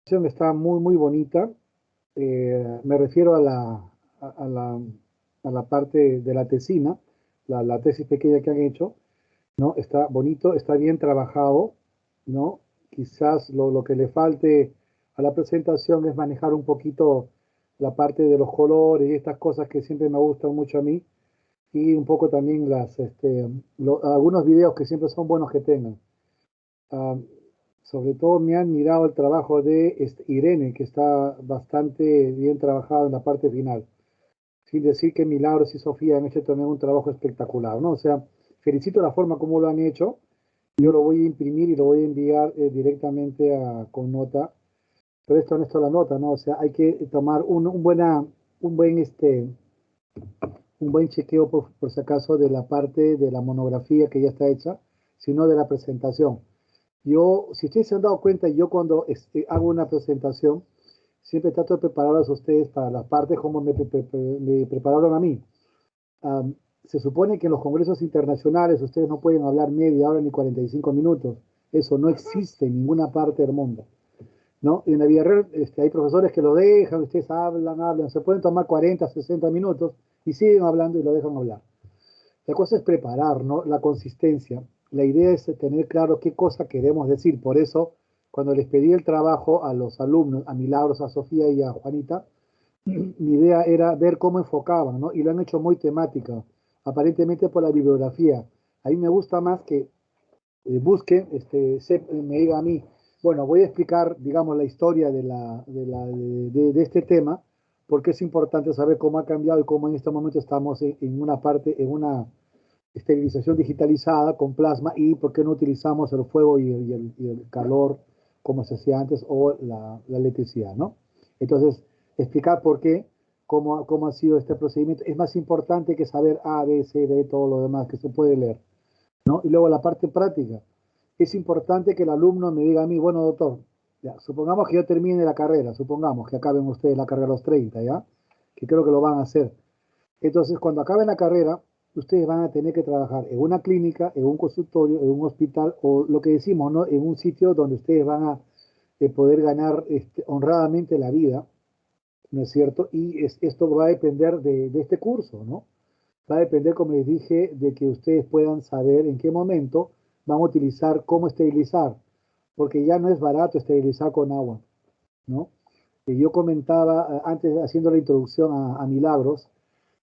Está muy, muy bonita. Me refiero a la parte de la tesina, la tesis pequeña que han hecho, ¿no? Está bonito, está bien trabajado, ¿no? Quizás lo que le falte a la presentación es manejar un poquito la parte de los colores y estas cosas que siempre me gustan mucho a mí, y un poco también algunos videos que siempre son buenos que tengan. Ah, Sobre todo me han mirado el trabajo de Irene, que está bastante bien trabajado en la parte final. Sin decir que Milagros y Sofía han hecho también un trabajo espectacular, ¿no? O sea, felicito la forma como lo han hecho. Yo lo voy a imprimir y lo voy a enviar directamente con nota. Pero esto no es la nota, ¿no? O sea, hay que tomar un buen, un buen chequeo por si acaso de la parte de la monografía que ya está hecha, sino de la presentación. Yo, si ustedes se han dado cuenta, yo cuando hago una presentación, siempre trato de prepararlos a ustedes para las partes como me prepararon a mí. Se supone que en los congresos internacionales ustedes no pueden hablar media hora ni 45 minutos. Eso no existe en ninguna parte del mundo, ¿no? Y en la vida real hay profesores que lo dejan, ustedes hablan, se pueden tomar 40, 60 minutos y siguen hablando y lo dejan hablar. La cosa es preparar, ¿no? La consistencia. La idea es tener claro qué cosa queremos decir. Por eso, cuando les pedí el trabajo a los alumnos, a Milagros, a Sofía y a Juanita, mi idea era ver cómo enfocaban, ¿no? Y lo han hecho muy temática, aparentemente por la bibliografía. A mí me gusta más que busquen, me diga a mí, bueno, voy a explicar, digamos, la historia de este tema, porque es importante saber cómo ha cambiado y cómo en este momento estamos en una parte, en una esterilización digitalizada con plasma, y por qué no utilizamos el fuego y el calor como se hacía antes, o la electricidad, ¿no? Entonces, explicar por qué, cómo ha sido este procedimiento, es más importante que saber A, B, C, D, todo lo demás que se puede leer, ¿no? Y luego la parte práctica. Es importante que el alumno me diga a mí, bueno, doctor, ya, supongamos que yo termine la carrera, supongamos que acaben ustedes la carrera a los 30, ¿ya? Que creo que lo van a hacer. Entonces, cuando acaben la carrera, ustedes van a tener que trabajar en una clínica, en un consultorio, en un hospital, o lo que decimos, ¿no? En un sitio donde ustedes van a poder ganar honradamente la vida, ¿no es cierto? Y esto va a depender de este curso, ¿no? Va a depender, como les dije, de que ustedes puedan saber en qué momento van a utilizar cómo esterilizar, porque ya no es barato esterilizar con agua, ¿no? Yo comentaba antes, haciendo la introducción a Milagros,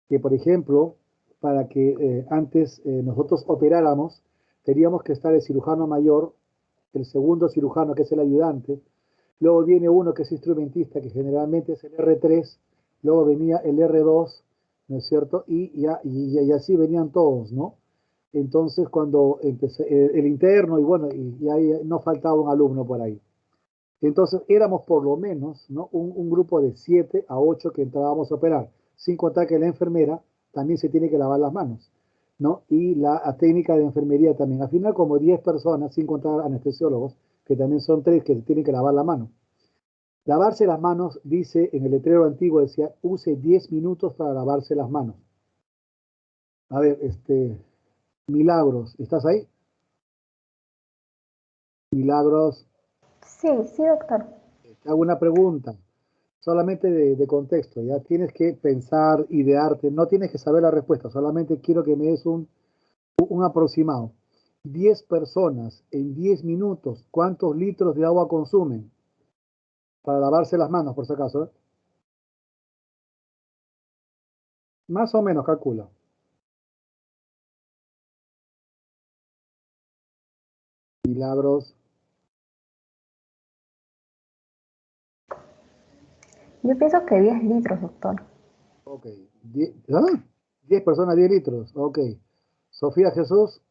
que por ejemplo, para que antes nosotros operáramos, teníamos que estar el cirujano mayor, el segundo cirujano que es el ayudante, luego viene uno que es instrumentista, que generalmente es el R3, luego venía el R2, ¿no es cierto? Y así venían todos, ¿no? Entonces cuando empecé el interno, y bueno, y ahí no faltaba un alumno por ahí. Entonces éramos por lo menos, ¿no? Un grupo de 7 a 8 que entrábamos a operar, sin contar que la enfermera también se tiene que lavar las manos, ¿no? Y la técnica de enfermería también. Al final como 10 personas, sin contar anestesiólogos, que también son 3 que se tienen que lavar la mano. Lavarse las manos, dice en el letrero antiguo, decía, use 10 minutos para lavarse las manos. A ver, Milagros, ¿estás ahí? Milagros, Sí, sí, doctor. te hago una pregunta. Solamente de contexto, ya tienes que pensar, idearte, no tienes que saber la respuesta, solamente quiero que me des un aproximado. 10 personas en 10 minutos, ¿cuántos litros de agua consumen? Para lavarse las manos, por si acaso, ¿eh? Más o menos, calcula. Milagros, Yo pienso que 10 litros, doctor. ok. 10 personas, 10 litros, ok. Sofía Jesús,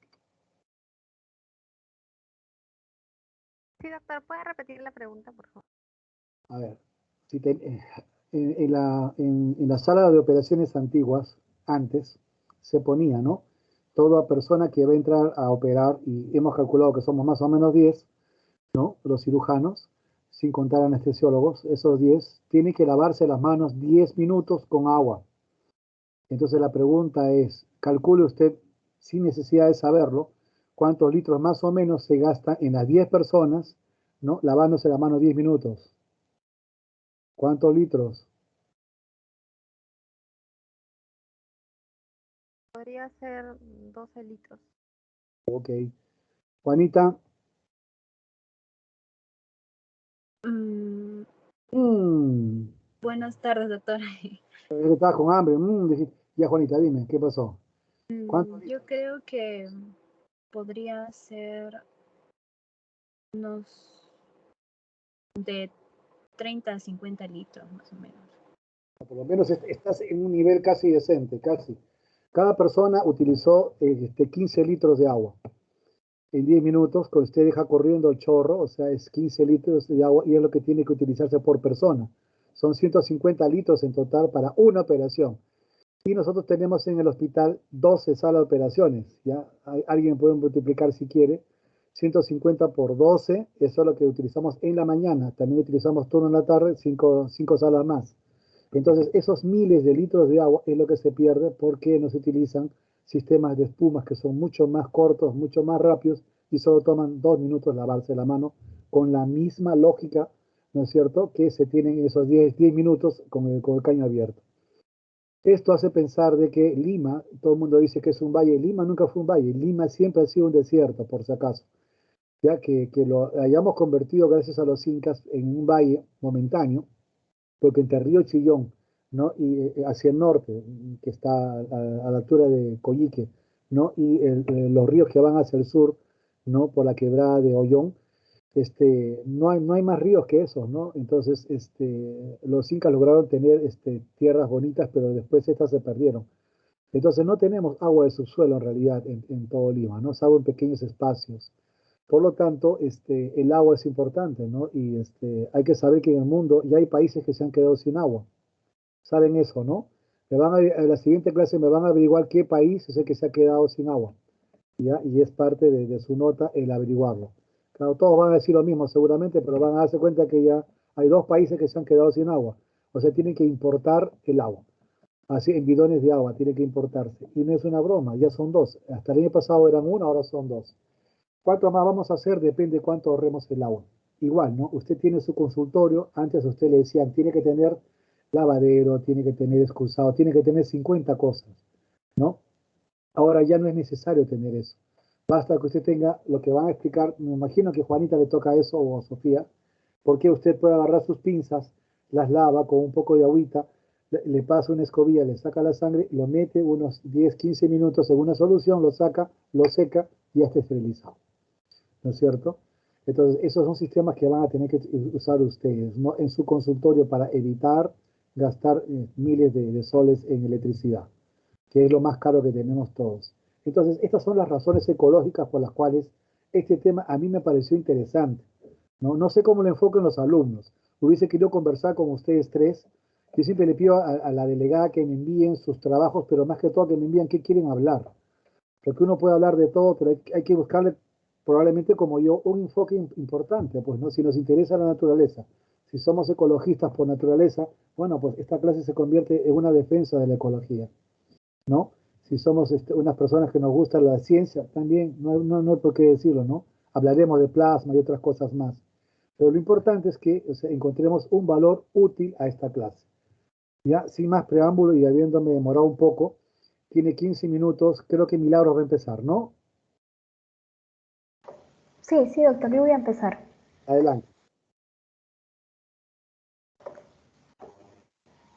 Sí, doctor, ¿puede repetir la pregunta, por favor? a ver, si te- en la sala de operaciones antiguas, antes, se ponía, ¿no? Toda persona que va a entrar a operar, y hemos calculado que somos más o menos 10, ¿no? Los cirujanos, sin contar anestesiólogos, esos 10 tienen que lavarse las manos 10 minutos con agua. Entonces la pregunta es, calcule usted, sin necesidad de saberlo, cuántos litros más o menos se gasta en las 10 personas, ¿no? Lavándose la mano 10 minutos. ¿Cuántos litros? Podría ser 12 litros. Ok. Juanita, Mm, mmm, buenas tardes, doctora. estás con hambre. Ya, Juanita, dime, ¿qué pasó? ¿Cuántos Yo litros? creo que podría ser unos de 30 a 50 litros, más o menos. Por lo menos estás en un nivel casi decente, casi. Cada persona utilizó 15 litros de agua en 10 minutos, cuando usted deja corriendo el chorro, o sea, es 15 litros de agua y es lo que tiene que utilizarse por persona. Son 150 litros en total para una operación. Y nosotros tenemos en el hospital 12 salas de operaciones, ¿ya? Alguien puede multiplicar si quiere. 150 por 12, eso es lo que utilizamos en la mañana. También utilizamos turno en la tarde, 5 salas más. Entonces, esos miles de litros de agua es lo que se pierde porque no se utilizan sistemas de espumas que son mucho más cortos, mucho más rápidos y solo toman 2 minutos lavarse la mano con la misma lógica, ¿no es cierto?, que se tienen esos 10 minutos con el caño abierto. Esto hace pensar de que Lima, todo el mundo dice que es un valle, Lima nunca fue un valle, Lima siempre ha sido un desierto, por si acaso, ya que lo hayamos convertido gracias a los incas en un valle momentáneo, porque entre Río Chillón, ¿no? Y hacia el norte, que está a la altura de Coyique, ¿no? Y los ríos que van hacia el sur, ¿no? Por la quebrada de Ollón, no hay más ríos que esos, ¿no? Entonces, los incas lograron tener tierras bonitas, pero después estas se perdieron. Entonces, no tenemos agua de subsuelo en realidad en todo Lima, ¿no? Salvo en pequeños espacios. Por lo tanto, el agua es importante, ¿no? Y hay que saber que en el mundo ya hay países que se han quedado sin agua. Saben eso, ¿no? A la siguiente clase me van a averiguar qué país es el que se ha quedado sin agua, ¿ya? Y es parte de su nota el averiguarlo. Claro, todos van a decir lo mismo seguramente, pero van a darse cuenta que ya hay 2 países que se han quedado sin agua. O sea, tienen que importar el agua. Así, en bidones de agua, tiene que importarse. Y no es una broma, ya son 2. Hasta el año pasado eran 1, ahora son 2. ¿Cuánto más vamos a hacer? Depende cuánto ahorremos el agua. Igual, ¿no? Usted tiene su consultorio, antes a usted le decían, tiene que tener lavadero, tiene que tener excusado, tiene que tener 50 cosas, ¿no? Ahora ya no es necesario tener eso. Basta que usted tenga lo que van a explicar, me imagino que Juanita le toca eso o a Sofía, porque usted puede agarrar sus pinzas, las lava con un poco de agüita, le pasa una escobilla, le saca la sangre, lo mete unos 10, 15 minutos en una solución, lo saca, lo seca y ya está esterilizado. ¿No es cierto? Entonces, esos son sistemas que van a tener que usar ustedes, ¿no? En su consultorio para evitar gastar miles de soles en electricidad, que es lo más caro que tenemos todos. Entonces, estas son las razones ecológicas por las cuales este tema a mí me pareció interesante, ¿no? No sé cómo lo enfocan los alumnos. Hubiese querido conversar con ustedes tres. Yo siempre le pido a la delegada que me envíen sus trabajos, pero más que todo que me envíen qué quieren hablar, porque uno puede hablar de todo, pero hay que buscarle, probablemente como yo, un enfoque importante, pues, ¿no? Si nos interesa la naturaleza, si somos ecologistas por naturaleza, bueno, pues esta clase se convierte en una defensa de la ecología, ¿no? Si somos unas personas que nos gusta la ciencia, también no hay por qué decirlo, ¿no? Hablaremos de plasma y otras cosas más. Pero lo importante es que, o sea, encontremos un valor útil a esta clase. Ya, sin más preámbulo y habiéndome demorado un poco, tiene 15 minutos, creo que Milagros va a empezar, ¿no? Sí, sí, doctor, yo voy a empezar. Adelante.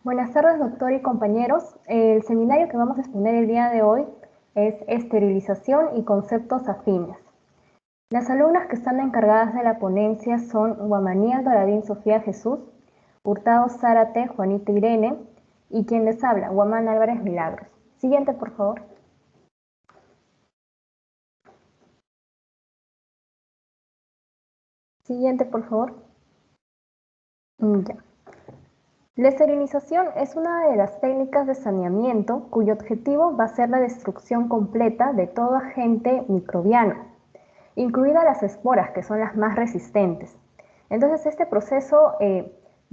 Buenas tardes, doctor y compañeros. El seminario que vamos a exponer el día de hoy es esterilización y conceptos afines. Las alumnas que están encargadas de la ponencia son Guamaní Aldoradín Sofía Jesús, Hurtado Zárate Juanita Irene y quien les habla, Guamán Álvarez Milagros. Siguiente, por favor. Siguiente, por favor. Ya. La esterilización es una de las técnicas de saneamiento cuyo objetivo va a ser la destrucción completa de todo agente microbiano, incluidas las esporas, que son las más resistentes. Entonces, este proceso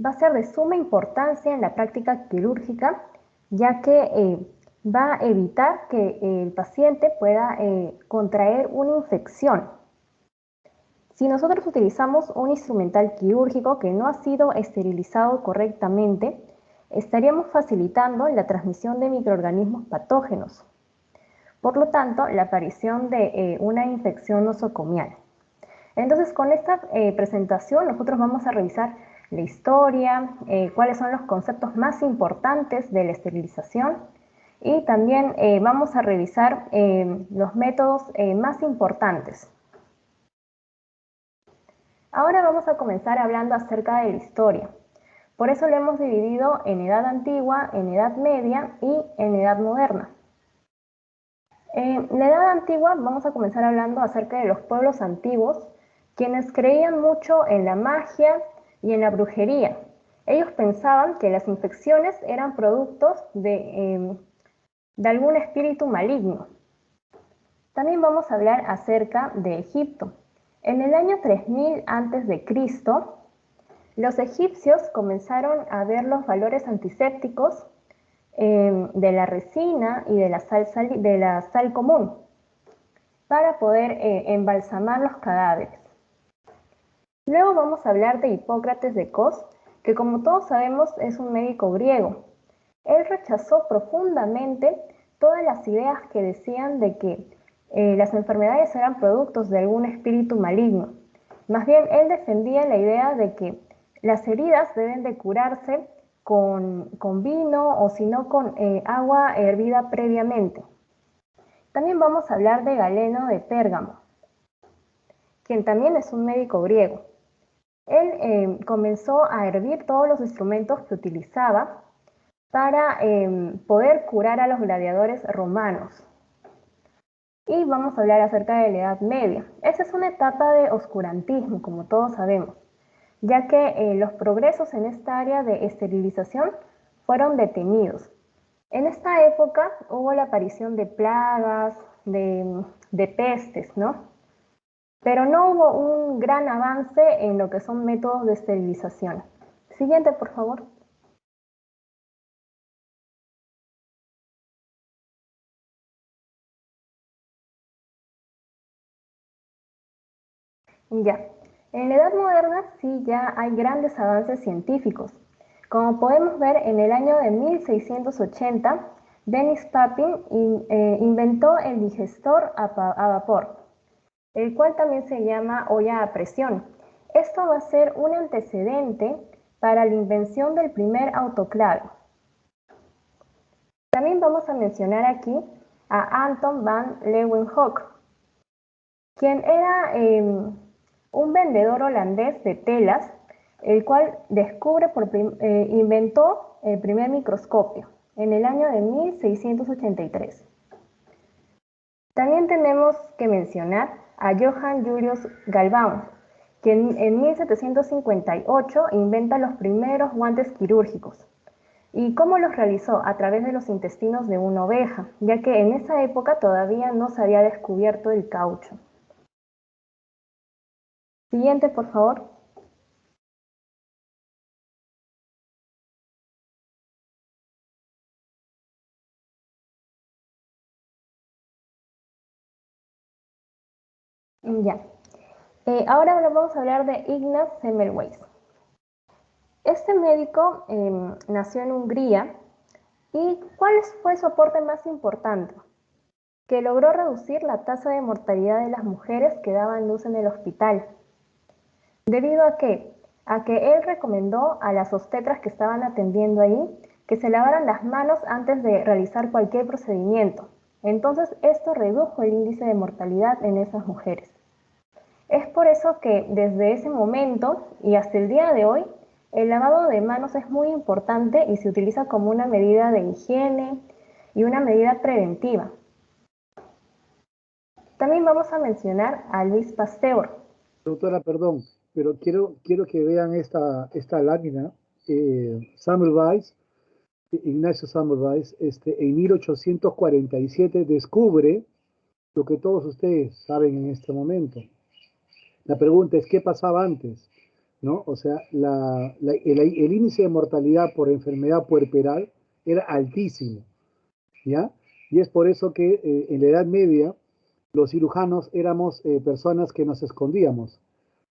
va a ser de suma importancia en la práctica quirúrgica, ya que va a evitar que el paciente pueda contraer una infección. Si nosotros utilizamos un instrumental quirúrgico que no ha sido esterilizado correctamente, estaríamos facilitando la transmisión de microorganismos patógenos. Por lo tanto, la aparición de una infección nosocomial. Entonces, con esta presentación nosotros vamos a revisar la historia, cuáles son los conceptos más importantes de la esterilización y también vamos a revisar los métodos más importantes. Ahora vamos a comenzar hablando acerca de la historia. Por eso lo hemos dividido en edad antigua, en edad media y en edad moderna. En la edad antigua vamos a comenzar hablando acerca de los pueblos antiguos, quienes creían mucho en la magia y en la brujería. Ellos pensaban que las infecciones eran productos de algún espíritu maligno. También vamos a hablar acerca de Egipto. En el año 3000 a.C., los egipcios comenzaron a ver los valores antisépticos de la resina y de la sal común para poder embalsamar los cadáveres. Luego vamos a hablar de Hipócrates de Cos, que como todos sabemos es un médico griego. Él rechazó profundamente todas las ideas que decían de que las enfermedades eran productos de algún espíritu maligno. Más bien, él defendía la idea de que las heridas deben de curarse con vino o si no con agua hervida previamente. También vamos a hablar de Galeno de Pérgamo, quien también es un médico griego. Él comenzó a hervir todos los instrumentos que utilizaba para poder curar a los gladiadores romanos. Y vamos a hablar acerca de la Edad Media. Esa es una etapa de oscurantismo, como todos sabemos, ya que los progresos en esta área de esterilización fueron detenidos. En esta época hubo la aparición de plagas, de pestes, ¿no? Pero no hubo un gran avance en lo que son métodos de esterilización. Siguiente, por favor. Ya, en la Edad Moderna sí ya hay grandes avances científicos. Como podemos ver, en el año de 1680, Denis Papin inventó el digestor a vapor, el cual también se llama olla a presión. Esto va a ser un antecedente para la invención del primer autoclave. También vamos a mencionar aquí a Anton van Leeuwenhoek, quien era un vendedor holandés de telas, el cual inventó el primer microscopio en el año de 1683. También tenemos que mencionar a Johann Julius Galvão, quien en 1758 inventa los primeros guantes quirúrgicos. ¿Y cómo los realizó? A través de los intestinos de una oveja, ya que en esa época todavía no se había descubierto el caucho. Siguiente, por favor. Ya. Ahora vamos a hablar de Ignaz Semmelweis. Este médico nació en Hungría. ¿Y cuál fue su aporte más importante? Que logró reducir la tasa de mortalidad de las mujeres que daban luz en el hospital. ¿Debido a qué? A que él recomendó a las obstetras que estaban atendiendo ahí que se lavaran las manos antes de realizar cualquier procedimiento. Entonces, esto redujo el índice de mortalidad en esas mujeres. Es por eso que desde ese momento y hasta el día de hoy, el lavado de manos es muy importante y se utiliza como una medida de higiene y una medida preventiva. También vamos a mencionar a Louis Pasteur. Doctora, perdón, pero quiero que vean esta lámina. Ignacio Semmelweis, en 1847 descubre lo que todos ustedes saben en este momento. La pregunta es, ¿qué pasaba antes? ¿No? O sea, el índice de mortalidad por enfermedad puerperal era altísimo, ¿ya? Y es por eso que en la Edad Media los cirujanos éramos personas que nos escondíamos,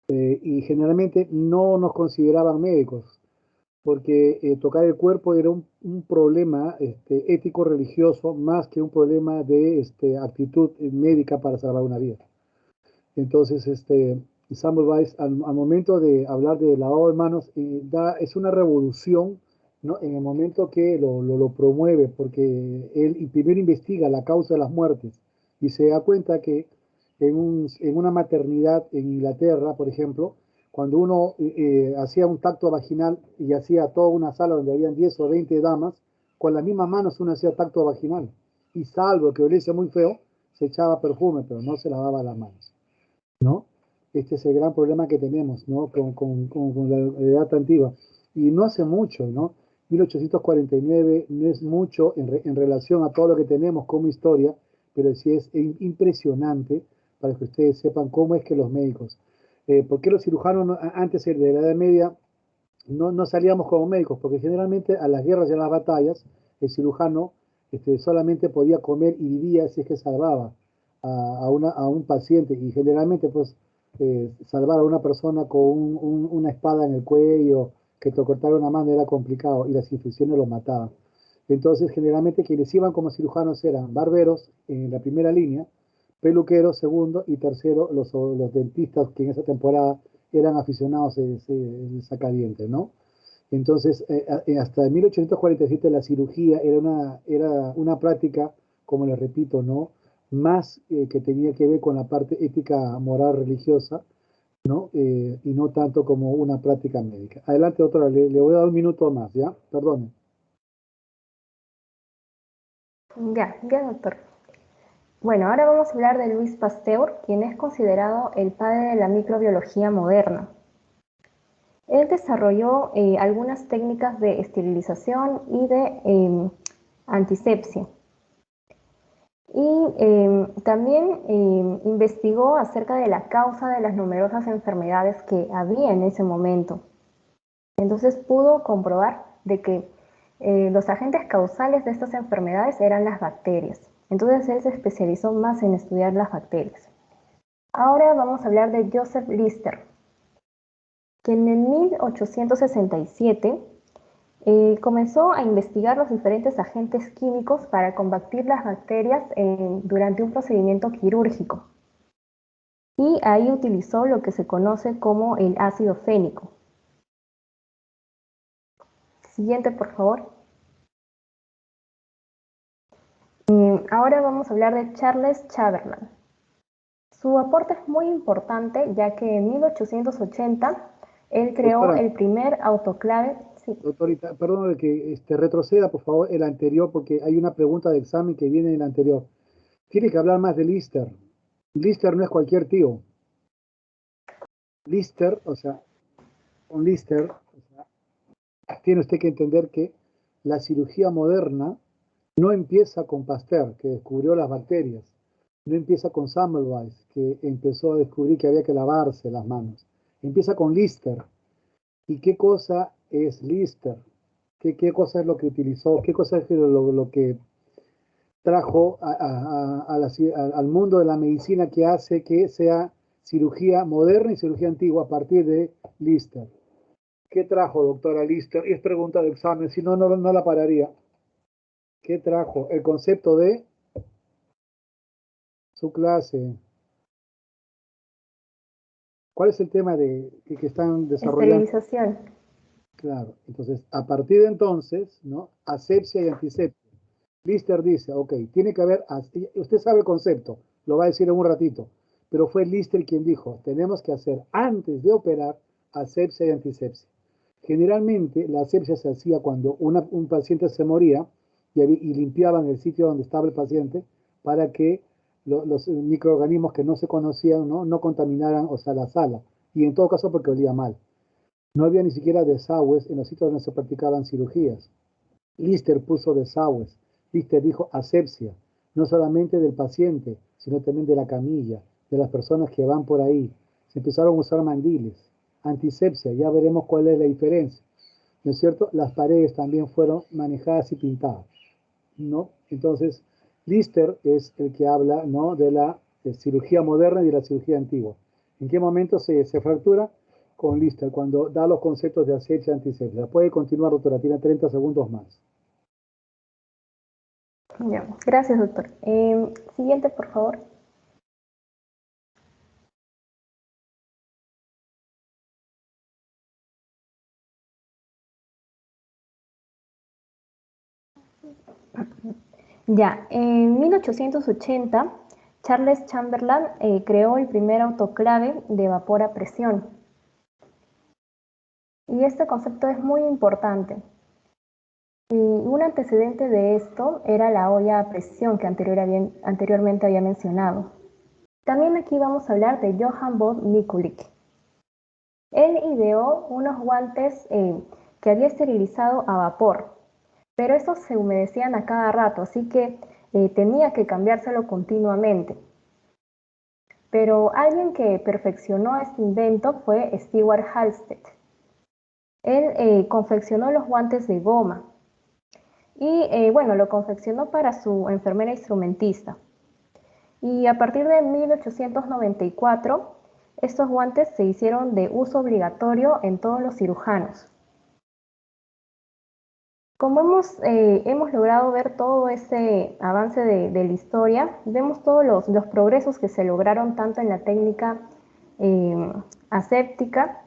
y generalmente no nos consideraban médicos, porque tocar el cuerpo era un problema ético-religioso más que un problema de actitud médica para salvar una vida. Entonces, Samuel Weiss, al momento de hablar de lavado de manos, es una revolución, ¿no? En el momento que lo promueve, porque él primero investiga la causa de las muertes y se da cuenta que en una maternidad en Inglaterra, por ejemplo, cuando uno hacía un tacto vaginal y hacía toda una sala donde habían 10 o 20 damas, con las mismas manos uno hacía tacto vaginal. Y salvo que oliese muy feo, se echaba perfume, pero no se lavaba las manos, ¿no? Este es el gran problema que tenemos, ¿no? Con la edad antigua. Y no hace mucho, ¿no? 1849 no es mucho en relación a todo lo que tenemos como historia, pero sí es impresionante para que ustedes sepan cómo es que los médicos, ¿por qué los cirujanos antes de la Edad Media no salíamos como médicos? Porque generalmente a las guerras y a las batallas el cirujano solamente podía comer y vivía si es que salvaba a un paciente, y generalmente pues salvar a una persona con una espada en el cuello, que te cortara una mano era complicado y las infecciones lo mataban. Entonces generalmente quienes iban como cirujanos eran barberos en la primera línea, peluqueros segundo y tercero los dentistas, que en esa temporada eran aficionados de sacadientes, ¿no? Entonces, hasta 1847 la cirugía era una práctica, como les repito, ¿no? Más que tenía que ver con la parte ética, moral, religiosa, ¿no? Y no tanto como una práctica médica. Adelante, doctora, le voy a dar un minuto más, ¿ya? Perdone. Ya, doctor. Bueno, ahora vamos a hablar de Louis Pasteur, quien es considerado el padre de la microbiología moderna. Él desarrolló algunas técnicas de esterilización y de antisepsia. Y también investigó acerca de la causa de las numerosas enfermedades que había en ese momento. Entonces pudo comprobar de que los agentes causales de estas enfermedades eran las bacterias. Entonces él se especializó más en estudiar las bacterias. Ahora vamos a hablar de Joseph Lister, quien en 1867 comenzó a investigar los diferentes agentes químicos para combatir las bacterias durante un procedimiento quirúrgico. Y ahí utilizó lo que se conoce como el ácido fénico. Siguiente, por favor. Ahora vamos a hablar de Charles Chamberlain. Su aporte es muy importante, ya que en 1880 él creó Doctora, el primer autoclave. Sí. doctorita, perdón de que retroceda, por favor, el anterior, porque hay una pregunta de examen que viene en el anterior. Tiene que hablar más de Lister. Lister no es cualquier tío. Lister, o sea, con Lister, o sea, tiene usted que entender que la cirugía moderna no empieza con Pasteur, que descubrió las bacterias. No empieza con Semmelweis, que empezó a descubrir que había que lavarse las manos. Empieza con Lister. ¿Y qué cosa es Lister? ¿Qué cosa es lo que utilizó? ¿Qué cosa es lo que trajo al mundo de la medicina, que hace que sea cirugía moderna y cirugía antigua a partir de Lister? ¿Qué trajo, doctora Lister? Y es pregunta de examen, si no, no la pararía. ¿Qué trajo? El concepto de su clase. ¿Cuál es el tema que están desarrollando? Esterilización. Claro, entonces, a partir de entonces, ¿no? Asepsia y antisepsia. Lister dice, ok, tiene que haber, usted sabe el concepto, lo va a decir en un ratito, pero fue Lister quien dijo, tenemos que hacer antes de operar asepsia y antisepsia. Generalmente la asepsia se hacía cuando un paciente se moría y limpiaban el sitio donde estaba el paciente para que los microorganismos que no se conocían, no contaminaran, o sea, la sala, y en todo caso porque olía mal. No había ni siquiera desagües en los sitios donde se practicaban cirugías. Lister puso desagües. Lister dijo asepsia, no solamente del paciente, sino también de la camilla, de las personas que van por ahí. Se empezaron a usar mandiles. Antisepsia, ya veremos cuál es la diferencia. ¿No es cierto? Las paredes también fueron manejadas y pintadas, ¿no? Entonces, Lister es el que habla, ¿no?, de la cirugía moderna y de la cirugía antigua. ¿En qué momento se fractura? Con Lister, cuando da los conceptos de asepsia y antisepsia. Puede continuar, doctora, tiene 30 segundos más. Ya, gracias, doctor. Siguiente, por favor. Ya, en 1880, Charles Chamberlain creó el primer autoclave de vapor a presión. Y este concepto es muy importante. Y un antecedente de esto era la olla a presión que anteriormente había mencionado. También aquí vamos a hablar de Johann von Mikulicz. Él ideó unos guantes que había esterilizado a vapor, pero estos se humedecían a cada rato, así que tenía que cambiárselo continuamente. Pero alguien que perfeccionó este invento fue Stewart Halstead. Él confeccionó los guantes de goma y bueno, lo confeccionó para su enfermera instrumentista. Y a partir de 1894, estos guantes se hicieron de uso obligatorio en todos los cirujanos. Como hemos logrado ver todo ese avance de la historia, vemos todos los progresos que se lograron tanto en la técnica aséptica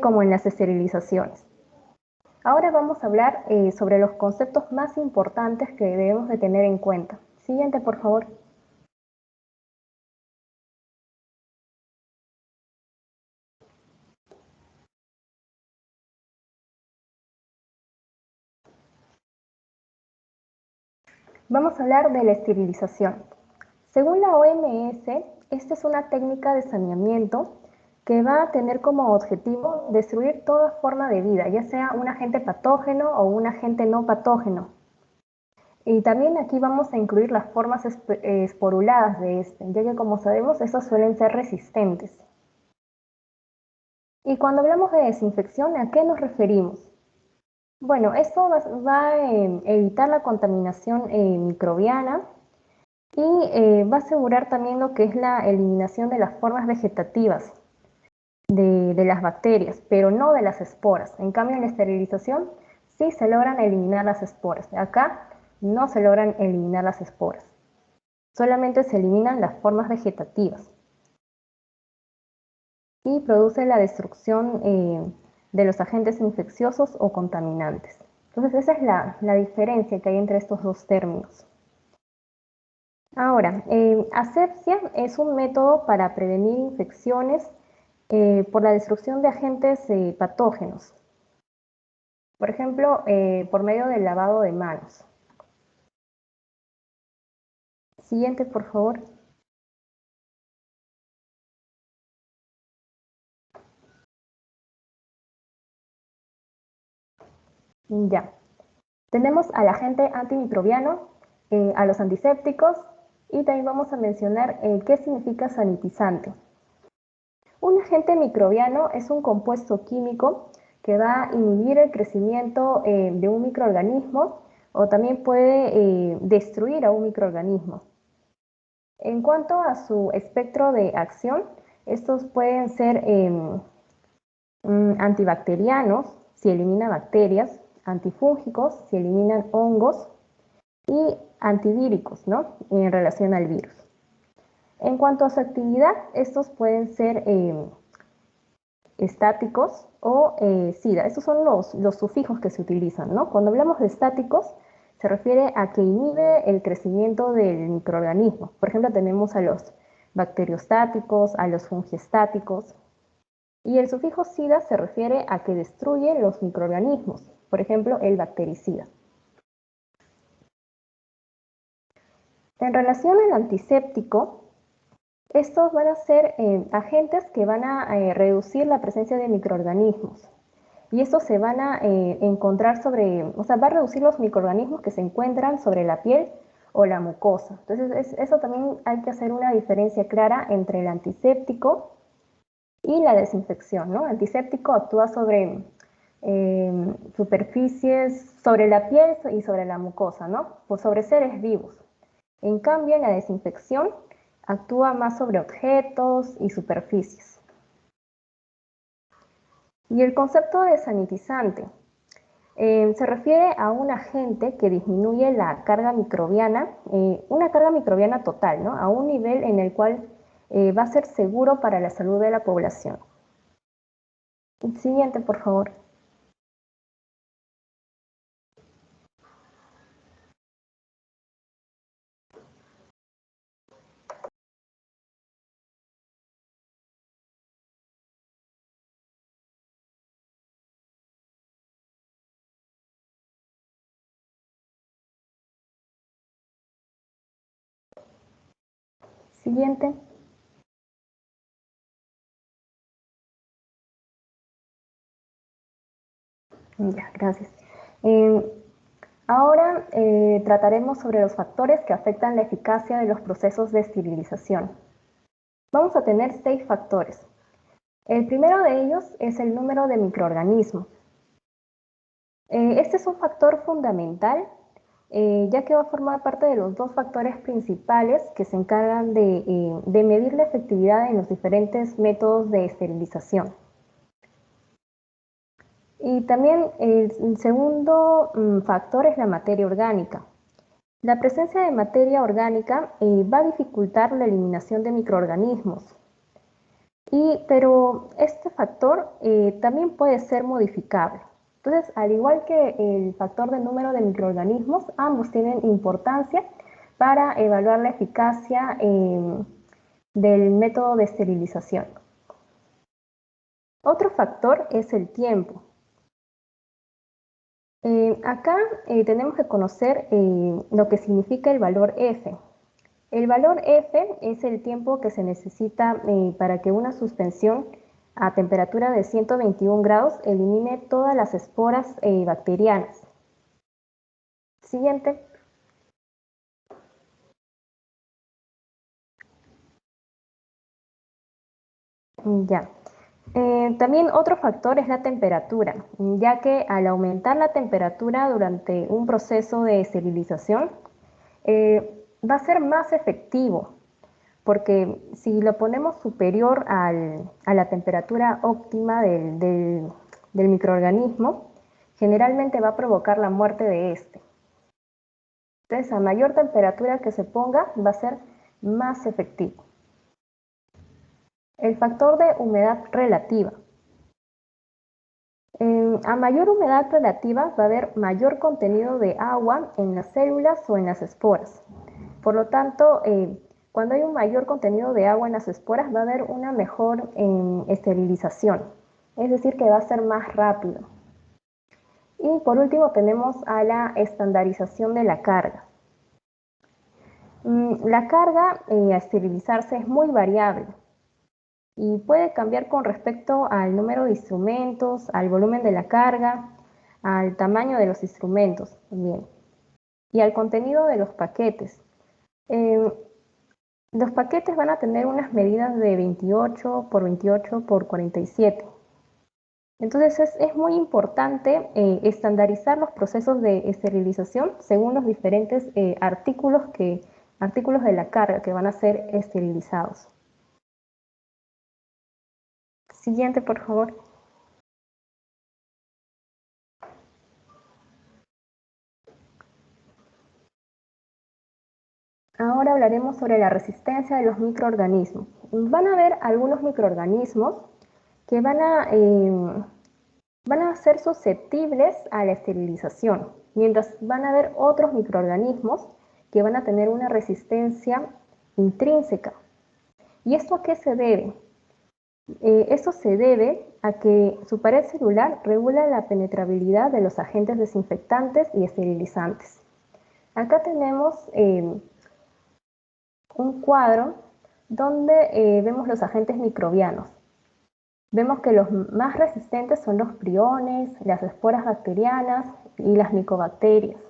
como en las esterilizaciones. Ahora vamos a hablar sobre los conceptos más importantes que debemos de tener en cuenta. Siguiente, por favor. Vamos a hablar de la esterilización. Según la OMS, esta es una técnica de saneamiento que va a tener como objetivo destruir toda forma de vida, ya sea un agente patógeno o un agente no patógeno. Y también aquí vamos a incluir las formas esporuladas de este, ya que como sabemos, estos suelen ser resistentes. Y cuando hablamos de desinfección, ¿a qué nos referimos? Bueno, esto va a evitar la contaminación microbiana y va a asegurar también lo que es la eliminación de las formas vegetativas de las bacterias, pero no de las esporas. En cambio, en la esterilización sí se logran eliminar las esporas. Acá no se logran eliminar las esporas. Solamente se eliminan las formas vegetativas. Y produce la destrucción de los agentes infecciosos o contaminantes. Entonces, esa es la diferencia que hay entre estos dos términos. Ahora, asepsia es un método para prevenir infecciones por la destrucción de agentes patógenos. Por ejemplo, por medio del lavado de manos. Siguiente, por favor. Ya. Tenemos al agente antimicrobiano, a los antisépticos y también vamos a mencionar qué significa sanitizante. Un agente microbiano es un compuesto químico que va a inhibir el crecimiento de un microorganismo o también puede destruir a un microorganismo. En cuanto a su espectro de acción, estos pueden ser antibacterianos, si elimina bacterias, antifúngicos, si eliminan hongos, y antivíricos, ¿no? En relación al virus. En cuanto a su actividad, estos pueden ser estáticos o SIDA. Estos son los sufijos que se utilizan, ¿no? Cuando hablamos de estáticos, se refiere a que inhibe el crecimiento del microorganismo. Por ejemplo, tenemos a los bacteriostáticos, a los fungiestáticos. Y el sufijo SIDA se refiere a que destruye los microorganismos, por ejemplo, el bactericida. En relación al antiséptico, estos van a ser agentes que van a reducir la presencia de microorganismos. Y estos se van a encontrar va a reducir los microorganismos que se encuentran sobre la piel o la mucosa. Entonces, eso también hay que hacer una diferencia clara entre el antiséptico y la desinfección, ¿no? El antiséptico actúa sobre superficies, sobre la piel y sobre la mucosa, ¿no? Pues sobre seres vivos. En cambio, en la desinfección Actúa más sobre objetos y superficies. Y el concepto de sanitizante se refiere a un agente que disminuye la carga microbiana, una carga microbiana total, ¿no? A un nivel en el cual va a ser seguro para la salud de la población. Siguiente, por favor. Siguiente. Ya, gracias. Ahora trataremos sobre los factores que afectan la eficacia de los procesos de esterilización. Vamos a tener 6 factores. El primero de ellos es el número de microorganismos. Este es un factor fundamental, ya que va a formar parte de los 2 factores principales que se encargan de medir la efectividad en los diferentes métodos de esterilización. Y también el segundo factor es la materia orgánica. La presencia de materia orgánica va a dificultar la eliminación de microorganismos. Pero este factor también puede ser modificable. Entonces, al igual que el factor de número de microorganismos, ambos tienen importancia para evaluar la eficacia del método de esterilización. Otro factor es el tiempo. Acá tenemos que conocer lo que significa el valor F. El valor F es el tiempo que se necesita para que una suspensión a temperatura de 121 grados elimine todas las esporas bacterianas. Siguiente. Ya. También otro factor es la temperatura, ya que al aumentar la temperatura durante un proceso de esterilización, va a ser más efectivo, porque si lo ponemos superior a la temperatura óptima del microorganismo, generalmente va a provocar la muerte de este. Entonces, a mayor temperatura que se ponga, va a ser más efectivo. El factor de humedad relativa. A mayor humedad relativa va a haber mayor contenido de agua en las células o en las esporas. Por lo tanto, cuando hay un mayor contenido de agua en las esporas va a haber una mejor esterilización, es decir, que va a ser más rápido. Y por último tenemos a la estandarización de la carga. La carga a esterilizarse es muy variable y puede cambiar con respecto al número de instrumentos, al volumen de la carga, al tamaño de los instrumentos también, y al contenido de los paquetes. Los paquetes van a tener unas medidas de 28 por 28 por 47. Entonces es muy importante estandarizar los procesos de esterilización según los diferentes artículos de la carga que van a ser esterilizados. Siguiente, por favor. Ahora hablaremos sobre la resistencia de los microorganismos. Van a haber algunos microorganismos que van a ser susceptibles a la esterilización, mientras van a haber otros microorganismos que van a tener una resistencia intrínseca. ¿Y esto a qué se debe? Esto se debe a que su pared celular regula la penetrabilidad de los agentes desinfectantes y esterilizantes. Acá tenemos un cuadro donde vemos los agentes microbianos. Vemos que los más resistentes son los priones, las esporas bacterianas y las micobacterias.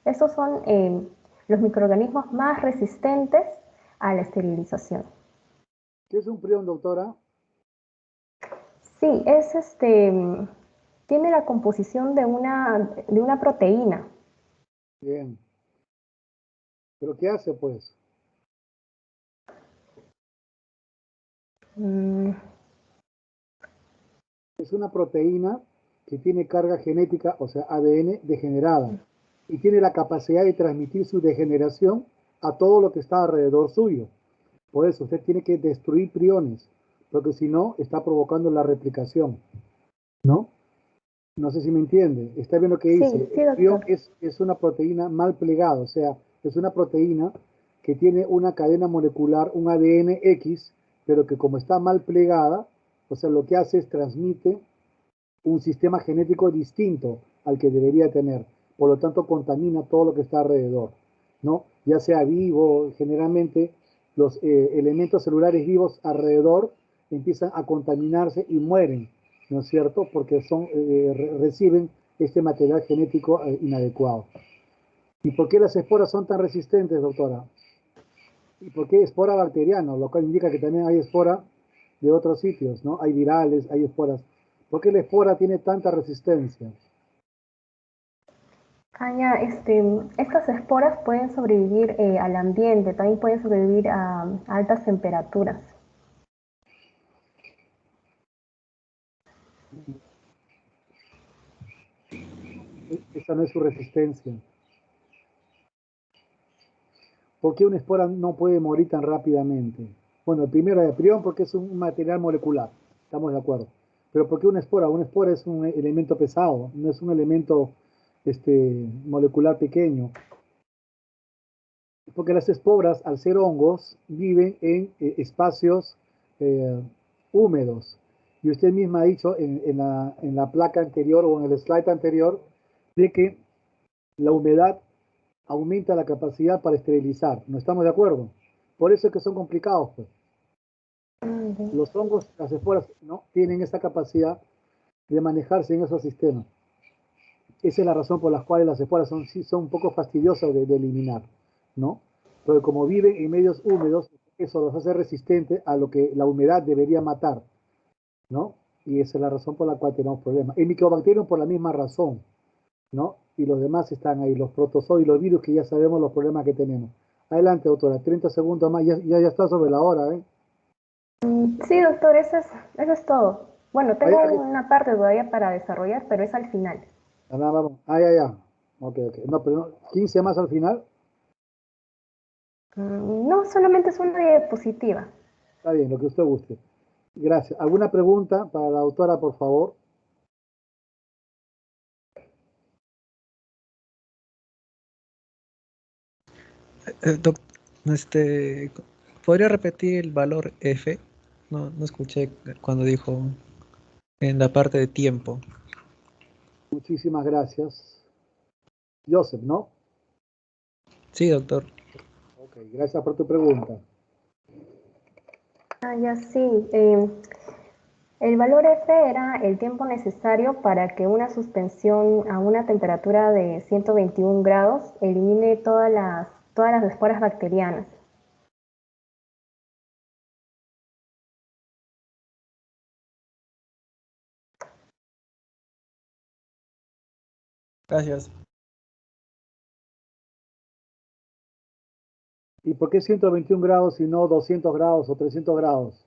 Estos son los microorganismos más resistentes a la esterilización. ¿Qué es un prión, doctora? Sí, tiene la composición de una proteína. Bien. ¿Pero qué hace, pues? Mm, Es una proteína que tiene carga genética, o sea, ADN degenerada, y tiene la capacidad de transmitir su degeneración a todo lo que está alrededor suyo. Por eso usted tiene que destruir priones, porque si no, está provocando la replicación, ¿no? No sé si me entiende. Está bien lo que sí, dice. sí, El prión doctor. es una proteína mal plegada, o sea, es una proteína que tiene una cadena molecular, un ADN X, pero que como está mal plegada, o sea, lo que hace es transmite un sistema genético distinto al que debería tener. Por lo tanto, contamina todo lo que está alrededor, ¿no? Ya sea vivo, generalmente los elementos celulares vivos alrededor empiezan a contaminarse y mueren, ¿no es cierto? Porque reciben este material genético inadecuado. ¿Y por qué las esporas son tan resistentes, doctora? ¿Y por qué espora bacteriana? Lo cual indica que también hay espora de otros sitios, ¿no? Hay virales, hay esporas. ¿Por qué la espora tiene tanta resistencia? Ah, ya, estas esporas pueden sobrevivir al ambiente, también pueden sobrevivir a altas temperaturas. Esa no es su resistencia. ¿Por qué una espora no puede morir tan rápidamente? Bueno, primero el prión porque es un material molecular, estamos de acuerdo. Pero ¿por qué una espora? Una espora es un elemento pesado, no es un elemento molecular pequeño. Porque las esporas, al ser hongos, viven en espacios eh, húmedos. Y usted misma ha dicho en la placa anterior o en el slide anterior de que la humedad aumenta la capacidad para esterilizar. ¿No estamos de acuerdo? Por eso es que son complicados, pues. Mm, Los hongos, las esporas, no tienen esa capacidad de manejarse en esos sistemas. Esa es la razón por la cual las esporas son, sí, son un poco fastidiosas de eliminar, ¿no? Pero como viven en medios húmedos, eso los hace resistentes a lo que la humedad debería matar, ¿no? Y esa es la razón por la cual tenemos problemas. El microbacterium por la misma razón, ¿no? Y los demás están ahí, los protozoos y los virus que ya sabemos los problemas que tenemos. Adelante, doctora, 30 segundos más, ya está sobre la hora, ¿eh? sí, doctor, eso es todo. Bueno, Ahí, tengo ahí, una parte todavía para desarrollar, pero es al final. vamos. Ah, ya. Ok, ok. No, pero no, 15 más al final. No, solamente es una diapositiva. Está bien, lo que usted guste. Gracias. ¿Alguna pregunta para la doctora, por favor? Doc, este, ¿podría repetir el valor F? No escuché cuando dijo en la parte de tiempo. Muchísimas gracias. Joseph, ¿no? Sí, doctor. Ok, gracias por tu pregunta. Ah, ya sí. El valor F era el tiempo necesario para que una suspensión a una temperatura de 121 grados elimine todas las esporas bacterianas. Gracias. ¿Y por qué 121 grados y no 200 grados o 300 grados?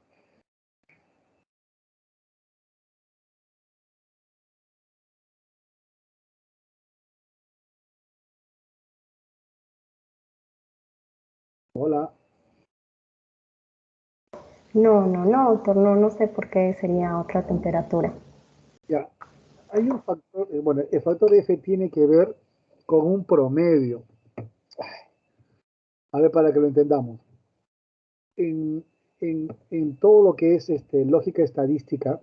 Hola. No, doctor, no sé por qué sería otra temperatura. Ya, hay un factor, bueno, el factor F tiene que ver con un promedio. A ver, para que lo entendamos. En, en todo lo que es lógica estadística,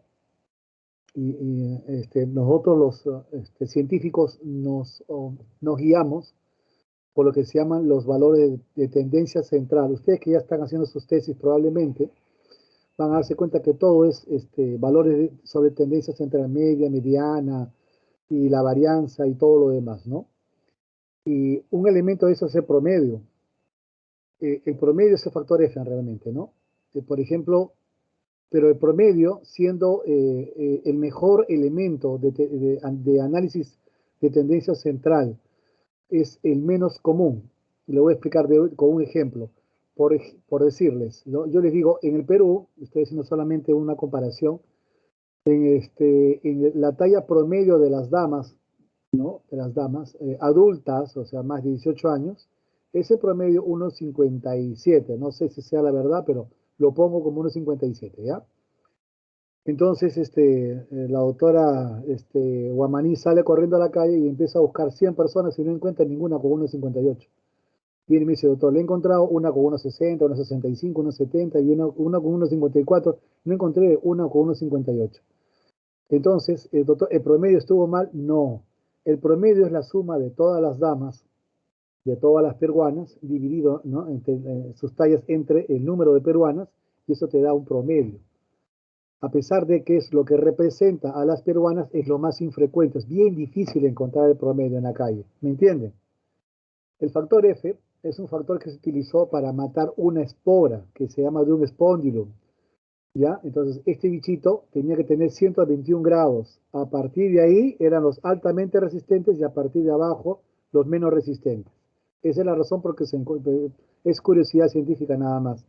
nosotros los científicos nos guiamos por lo que se llaman los valores de tendencia central. Ustedes que ya están haciendo sus tesis probablemente van a darse cuenta que todo es valores sobre tendencia central media, mediana y la varianza y todo lo demás, ¿no? Y un elemento de eso es el promedio. El promedio es el factor F realmente, ¿no? Por ejemplo, pero el promedio siendo el mejor elemento de análisis de tendencia central es el menos común. Le voy a explicar con un ejemplo. por decirles, ¿no? Yo les digo, en el Perú, estoy haciendo solamente una comparación, en la talla promedio de las damas, ¿no? De las damas adultas, o sea, más de 18 años, ese promedio 1,57. No sé si sea la verdad, pero lo pongo como 1,57, ¿ya? Entonces, la doctora Guamaní sale corriendo a la calle y empieza a buscar 100 personas y no encuentra ninguna con 1,58. Viene y me dice, doctor, le he encontrado una con 1,60, 1,65, 1,70 y una con 1,54. No encontré una con 1,58. Entonces, doctor, ¿el promedio estuvo mal? No. El promedio es la suma de todas las damas, de todas las peruanas, dividido, ¿no? Entre, sus tallas entre el número de peruanas, y eso te da un promedio. A pesar de que es lo que representa a las peruanas, es lo más infrecuente. Es bien difícil encontrar el promedio en la calle. ¿Me entienden? El factor F es un factor que se utilizó para matar una espora, que se llama Dung spondylum. ¿Ya? Entonces, este bichito tenía que tener 121 grados. A partir de ahí eran los altamente resistentes y a partir de abajo los menos resistentes. Esa es la razón por que es curiosidad científica nada más,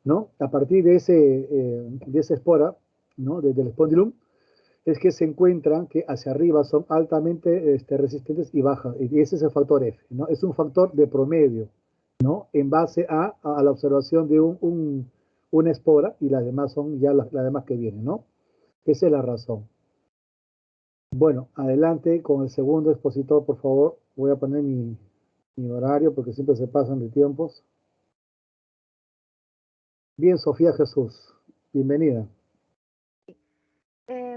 ¿no? A partir de esa espora, ¿no? Del spondylum, es que se encuentran que hacia arriba son altamente resistentes y bajas. Y ese es el factor F, ¿no? Es un factor de promedio, ¿no? En base a la observación de una espora y las demás son ya las demás que vienen, ¿no? Esa es la razón. Bueno, adelante con el segundo expositor, por favor. Voy a poner mi horario porque siempre se pasan de tiempos. Bien, Sofía Jesús, bienvenida.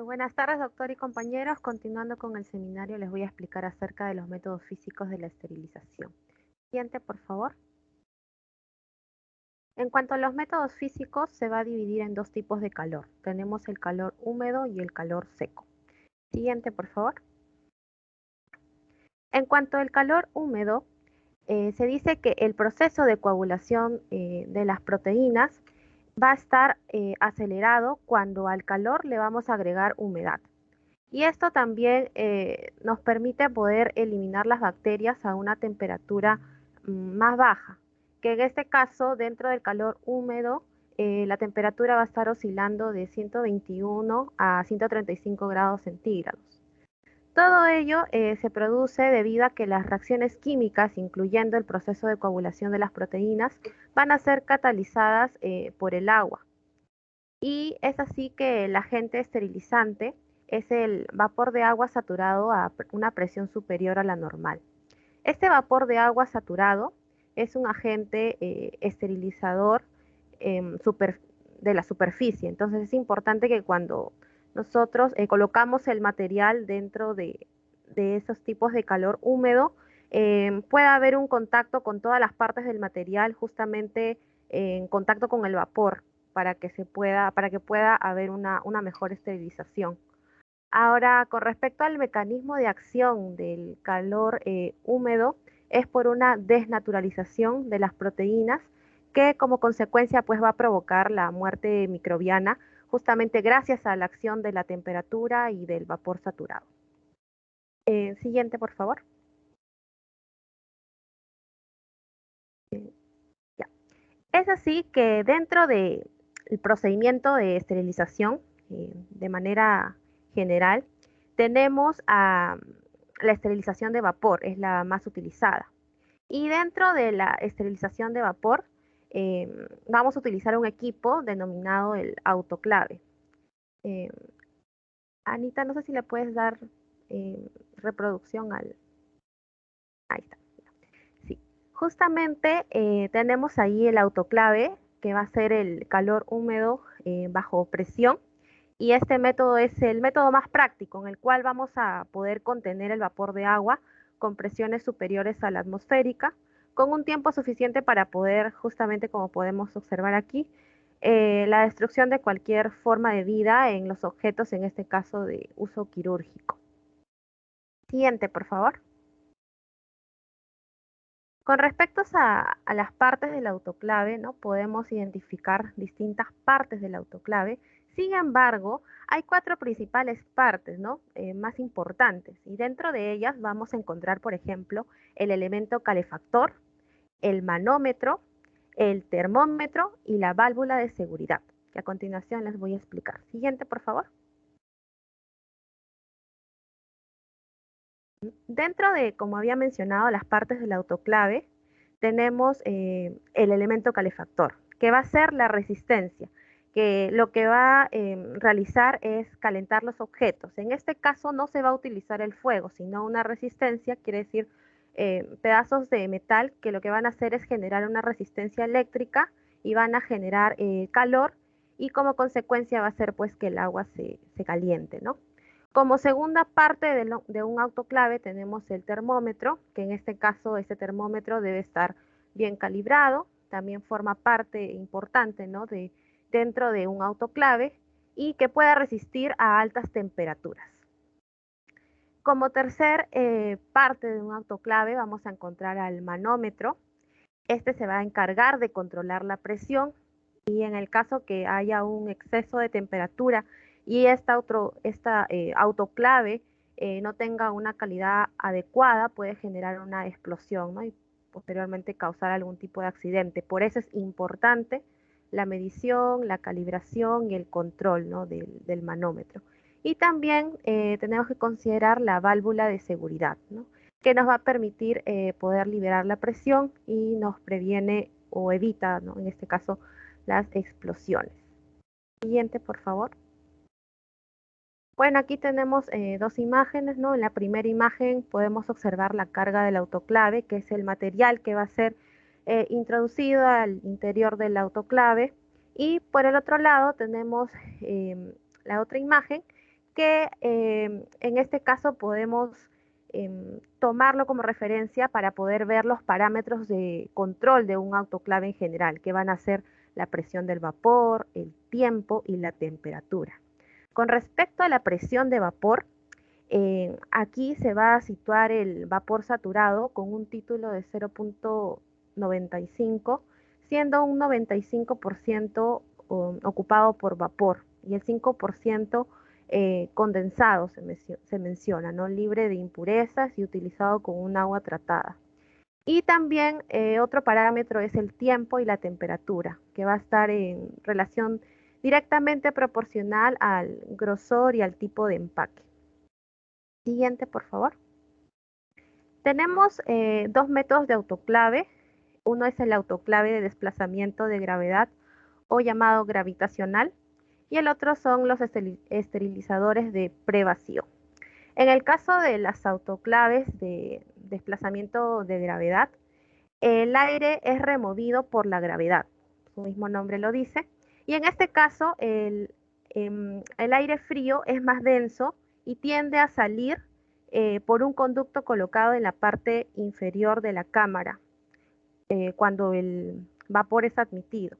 Buenas tardes, doctor y compañeros. Continuando con el seminario, les voy a explicar acerca de los métodos físicos de la esterilización. Siguiente, por favor. En cuanto a los métodos físicos, se va a dividir en dos tipos de calor. Tenemos el calor húmedo y el calor seco. Siguiente, por favor. En cuanto al calor húmedo, se dice que el proceso de coagulación de las proteínas va a estar acelerado cuando al calor le vamos a agregar humedad. Y esto también nos permite poder eliminar las bacterias a una temperatura más baja, que en este caso, dentro del calor húmedo, la temperatura va a estar oscilando de 121 a 135 grados centígrados. Todo ello se produce debido a que las reacciones químicas, incluyendo el proceso de coagulación de las proteínas, van a ser catalizadas por el agua. Y es así que el agente esterilizante es el vapor de agua saturado a una presión superior a la normal. Este vapor de agua saturado es un agente esterilizador de la superficie. Entonces es importante que cuando nosotros colocamos el material dentro de esos tipos de calor húmedo, pueda haber un contacto con todas las partes del material, justamente en contacto con el vapor, para que pueda haber una mejor esterilización. Ahora, con respecto al mecanismo de acción del calor húmedo, es por una desnaturalización de las proteínas que como consecuencia pues va a provocar la muerte microbiana justamente gracias a la acción de la temperatura y del vapor saturado. Siguiente, por favor. Ya. Es así que dentro del procedimiento de esterilización, de manera general, tenemos a la esterilización de vapor, es la más utilizada. Y dentro de la esterilización de vapor, vamos a utilizar un equipo denominado el autoclave. Anita, no sé si le puedes dar reproducción al... Ahí está. Sí. Justamente tenemos ahí el autoclave, que va a ser el calor húmedo bajo presión. Y este método es el método más práctico, en el cual vamos a poder contener el vapor de agua con presiones superiores a la atmosférica, con un tiempo suficiente para poder, justamente como podemos observar aquí, la destrucción de cualquier forma de vida en los objetos, en este caso de uso quirúrgico. Siguiente, por favor. Con respecto a las partes del autoclave, ¿no? Podemos identificar distintas partes del autoclave. Sin embargo, hay 4 principales partes, ¿no? Más importantes. Y dentro de ellas vamos a encontrar, por ejemplo, el elemento calefactor, el manómetro, el termómetro y la válvula de seguridad, que a continuación les voy a explicar. Siguiente, por favor. Dentro de, como había mencionado, las partes del autoclave, tenemos el elemento calefactor, que va a ser la resistencia, que lo que va a realizar es calentar los objetos. En este caso no se va a utilizar el fuego, sino una resistencia, quiere decir pedazos de metal que lo que van a hacer es generar una resistencia eléctrica y van a generar calor, y como consecuencia va a ser pues que el agua se caliente, ¿no? Como segunda parte de un autoclave tenemos el termómetro, que en este caso este termómetro debe estar bien calibrado, también forma parte importante, ¿no?, dentro de un autoclave, y que pueda resistir a altas temperaturas. Como tercer parte de un autoclave vamos a encontrar al manómetro. Este se va a encargar de controlar la presión, y en el caso que haya un exceso de temperatura y esta autoclave no tenga una calidad adecuada, puede generar una explosión, ¿no?, y posteriormente causar algún tipo de accidente. Por eso es importante la medición, la calibración y el control, ¿no?, del manómetro. Y también tenemos que considerar la válvula de seguridad, ¿no?, que nos va a permitir poder liberar la presión y nos previene o evita, ¿no?, en este caso, las explosiones. Siguiente, por favor. Bueno, aquí tenemos dos imágenes, ¿no? En la primera imagen podemos observar la carga del autoclave, que es el material que va a ser introducido al interior del autoclave. Y por el otro lado tenemos la otra imagen, que en este caso podemos tomarlo como referencia para poder ver los parámetros de control de un autoclave en general, que van a ser la presión del vapor, el tiempo y la temperatura. Con respecto a la presión de vapor, aquí se va a situar el vapor saturado con un título de 0.95, siendo un 95% ocupado por vapor y el 5% condensado se menciona, ¿no?, libre de impurezas y utilizado con un agua tratada. Y también otro parámetro es el tiempo y la temperatura, que va a estar en relación directamente proporcional al grosor y al tipo de empaque. Siguiente, por favor. Tenemos dos métodos de autoclave. Uno es el autoclave de desplazamiento de gravedad, o llamado gravitacional, y el otro son los esterilizadores de prevacío. En el caso de las autoclaves de desplazamiento de gravedad, el aire es removido por la gravedad, su mismo nombre lo dice, y en este caso el aire frío es más denso y tiende a salir por un conducto colocado en la parte inferior de la cámara cuando el vapor es admitido.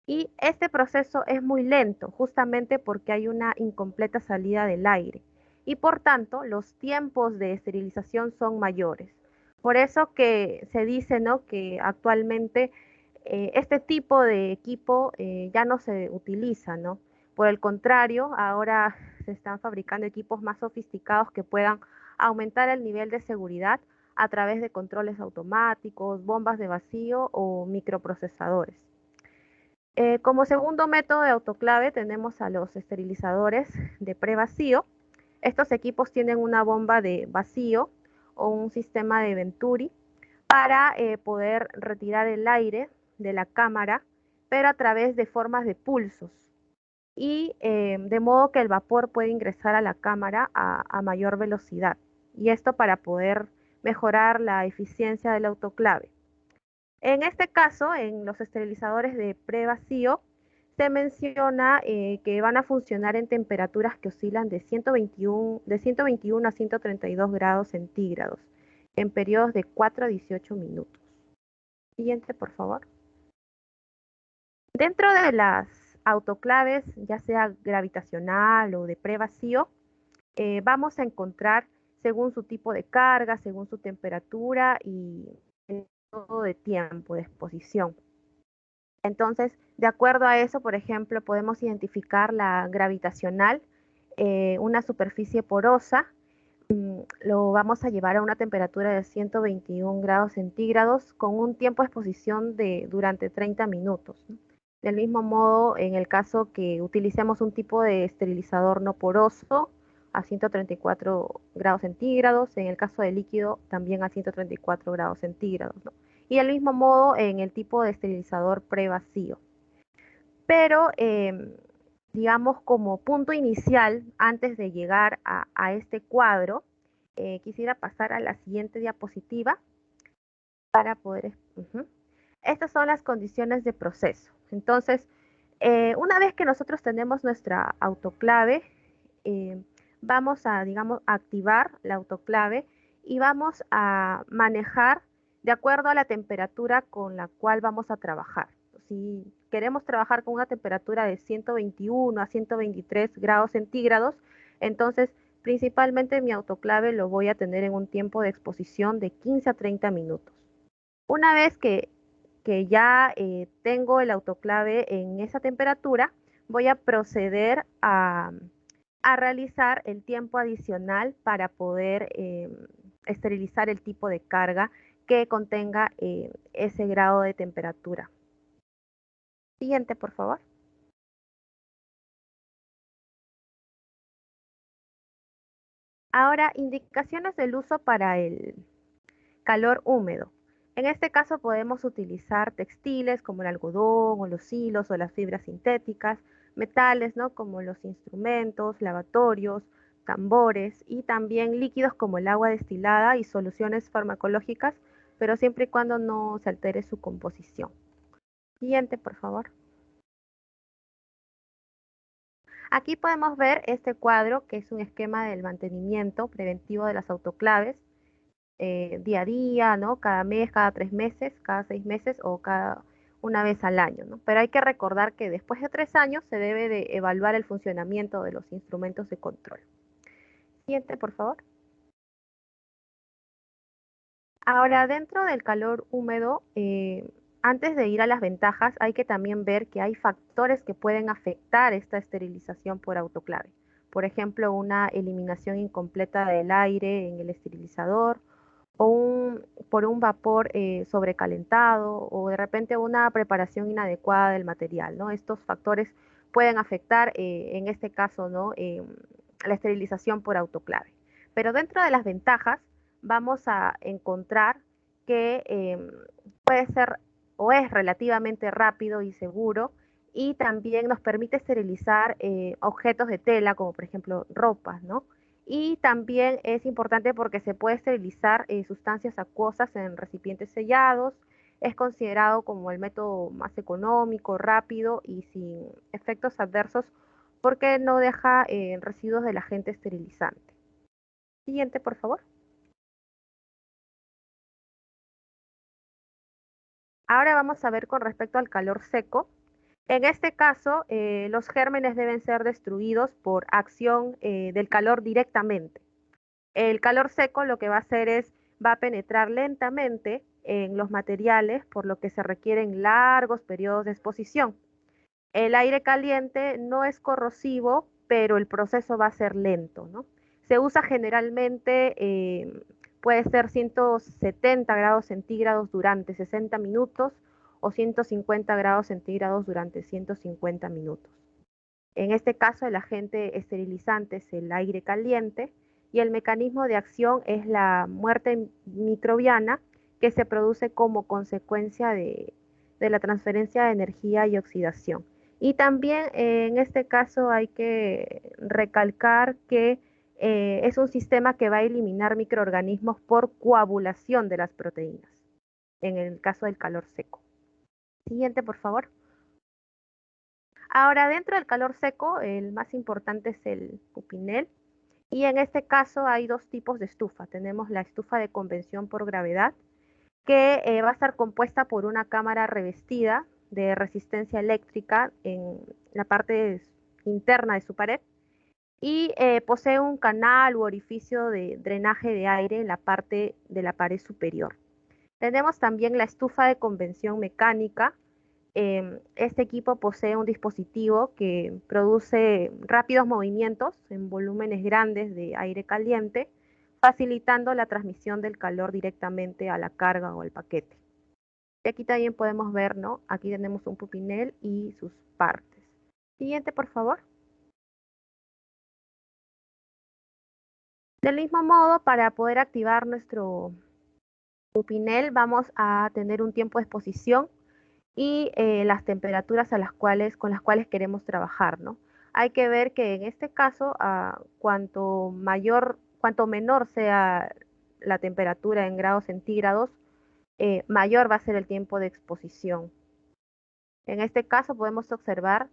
Y este proceso es muy lento, justamente porque hay una incompleta salida del aire, y por tanto los tiempos de esterilización son mayores. Por eso que se dice, ¿no?, que actualmente este tipo de equipo ya no se utiliza, ¿no? Por el contrario, ahora se están fabricando equipos más sofisticados que puedan aumentar el nivel de seguridad a través de controles automáticos, bombas de vacío o microprocesadores. Como segundo método de autoclave tenemos a los esterilizadores de prevacío. Estos equipos tienen una bomba de vacío o un sistema de Venturi para poder retirar el aire de la cámara, pero a través de formas de pulsos, y de modo que el vapor puede ingresar a la cámara a mayor velocidad, y esto para poder mejorar la eficiencia del autoclave. En este caso, en los esterilizadores de prevacío, se menciona que van a funcionar en temperaturas que oscilan de 121 a 132 grados centígrados en periodos de 4 a 18 minutos. Siguiente, por favor. Dentro de las autoclaves, ya sea gravitacional o de prevacío, vamos a encontrar, según su tipo de carga, según su temperatura y el método de tiempo de exposición. Entonces, de acuerdo a eso, por ejemplo, podemos identificar la gravitacional, una superficie porosa lo vamos a llevar a una temperatura de 121 grados centígrados con un tiempo de exposición de durante 30 minutos, ¿no? Del mismo modo, en el caso que utilicemos un tipo de esterilizador no poroso a 134 grados centígrados, en el caso de líquido también a 134 grados centígrados, ¿no? Y del mismo modo en el tipo de esterilizador prevacío. Pero, digamos, como punto inicial, antes de llegar a este cuadro, quisiera pasar a la siguiente diapositiva para poder... Estas son las condiciones de proceso. Entonces, una vez que nosotros tenemos nuestra autoclave, vamos a, digamos, activar la autoclave y vamos a manejar de acuerdo a la temperatura con la cual vamos a trabajar. Si queremos trabajar con una temperatura de 121 a 123 grados centígrados, entonces principalmente mi autoclave lo voy a tener en un tiempo de exposición de 15 a 30 minutos. Una vez que ya tengo el autoclave en esa temperatura, voy a proceder a realizar el tiempo adicional para poder esterilizar el tipo de carga que contenga ese grado de temperatura. Siguiente, por favor. Ahora, indicaciones del uso para el calor húmedo. En este caso podemos utilizar textiles como el algodón o los hilos o las fibras sintéticas, metales, ¿no? Como los instrumentos, lavatorios, tambores y también líquidos como el agua destilada y soluciones farmacológicas, pero siempre y cuando no se altere su composición. Siguiente, por favor. Aquí podemos ver este cuadro que es un esquema del mantenimiento preventivo de las autoclaves. Día a día, ¿no? Cada mes, cada 3 meses, cada 6 meses o cada una vez al año, ¿no? Pero hay que recordar que después de 3 años se debe de evaluar el funcionamiento de los instrumentos de control. Siguiente, por favor. Ahora, dentro del calor húmedo, antes de ir a las ventajas, hay que también ver que hay factores que pueden afectar esta esterilización por autoclave. Por ejemplo, una eliminación incompleta del aire en el esterilizador, o por un vapor sobrecalentado o de repente una preparación inadecuada del material, ¿no? Estos factores pueden afectar, en este caso, ¿no? La esterilización por autoclave. Pero dentro de las ventajas vamos a encontrar que puede ser o es relativamente rápido y seguro y también nos permite esterilizar objetos de tela como por ejemplo ropas, ¿no? Y también es importante porque se puede esterilizar sustancias acuosas en recipientes sellados. Es considerado como el método más económico, rápido y sin efectos adversos porque no deja residuos del agente esterilizante. Siguiente, por favor. Ahora vamos a ver con respecto al calor seco. En este caso, los gérmenes deben ser destruidos por acción del calor directamente. El calor seco lo que va a hacer es, va a penetrar lentamente en los materiales, por lo que se requieren largos periodos de exposición. El aire caliente no es corrosivo, pero el proceso va a ser lento, ¿no? Se usa generalmente, puede ser 170 grados centígrados durante 60 minutos o 150 grados centígrados durante 150 minutos. En este caso, el agente esterilizante es el aire caliente y el mecanismo de acción es la muerte microbiana que se produce como consecuencia de la transferencia de energía y oxidación. Y también en este caso hay que recalcar que es un sistema que va a eliminar microorganismos por coagulación de las proteínas, en el caso del calor seco. Siguiente, por favor. Ahora, dentro del calor seco, el más importante es el pupinel. Y en este caso hay dos tipos de estufa. Tenemos la estufa de convención por gravedad, que va a estar compuesta por una cámara revestida de resistencia eléctrica en la parte interna de su pared y posee un canal u orificio de drenaje de aire en la parte de la pared superior. Tenemos también la estufa de convención mecánica. Este equipo posee un dispositivo que produce rápidos movimientos en volúmenes grandes de aire caliente, facilitando la transmisión del calor directamente a la carga o al paquete. Y aquí también podemos ver, ¿no? Aquí tenemos un pupinel y sus partes. Siguiente, por favor. Del mismo modo, para poder activar nuestro pupinel, vamos a tener un tiempo de exposición y las temperaturas con las cuales queremos trabajar, ¿no? Hay que ver que en este caso, cuanto menor sea la temperatura en grados centígrados, mayor va a ser el tiempo de exposición. En este caso podemos observar,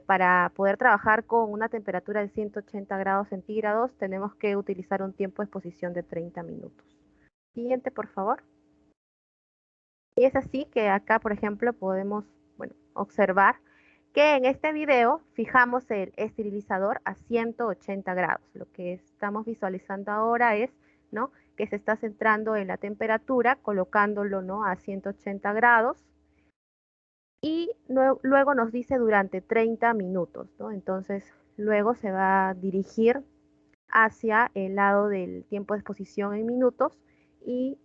para poder trabajar con una temperatura de 180 grados centígrados, tenemos que utilizar un tiempo de exposición de 30 minutos. Siguiente, por favor. Y es así que acá, por ejemplo, podemos, bueno, observar que en este video fijamos el esterilizador a 180 grados. Lo que estamos visualizando ahora es, ¿no?, que se está centrando en la temperatura, colocándolo, ¿no?, a 180 grados. Y luego nos dice durante 30 minutos, ¿no? Entonces, luego se va a dirigir hacia el lado del tiempo de exposición en minutos y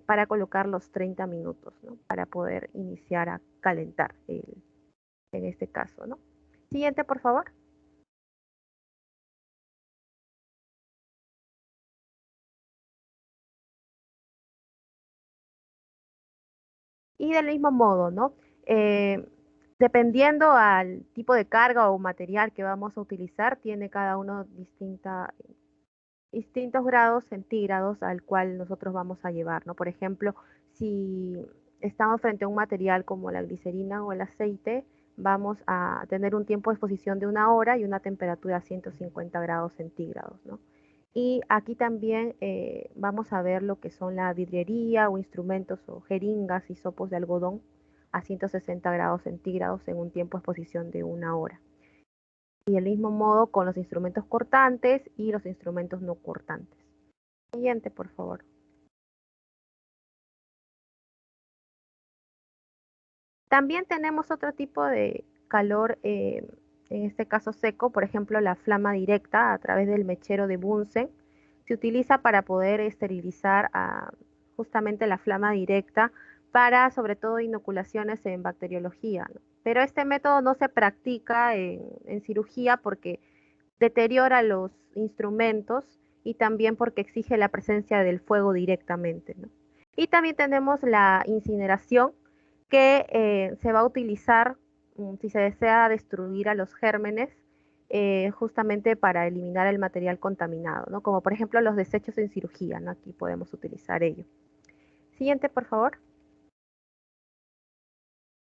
para colocar los 30 minutos, ¿no?, para poder iniciar a calentar en este caso, ¿no? Siguiente, por favor. Y del mismo modo, ¿no? Dependiendo al tipo de carga o material que vamos a utilizar, tiene cada uno distintos grados centígrados al cual nosotros vamos a llevar, ¿no? Por ejemplo, si estamos frente a un material como la glicerina o el aceite, vamos a tener un tiempo de exposición de 1 hora y una temperatura a 150 grados centígrados, ¿no? Y aquí también vamos a ver lo que son la vidriería o instrumentos o jeringas y sopos de algodón a 160 grados centígrados en un tiempo de exposición de 1 hora. Y del mismo modo con los instrumentos cortantes y los instrumentos no cortantes. Siguiente, por favor. También tenemos otro tipo de calor, en este caso seco, por ejemplo la flama directa a través del mechero de Bunsen. Se utiliza para poder esterilizar justamente la flama directa para sobre todo inoculaciones en bacteriología, ¿no? Pero este método no se practica en cirugía porque deteriora los instrumentos y también porque exige la presencia del fuego directamente, ¿no? Y también tenemos la incineración, que se va a utilizar si se desea destruir a los gérmenes, justamente para eliminar el material contaminado, ¿no? Como por ejemplo los desechos en cirugía, ¿no? Aquí podemos utilizar ello. Siguiente, por favor.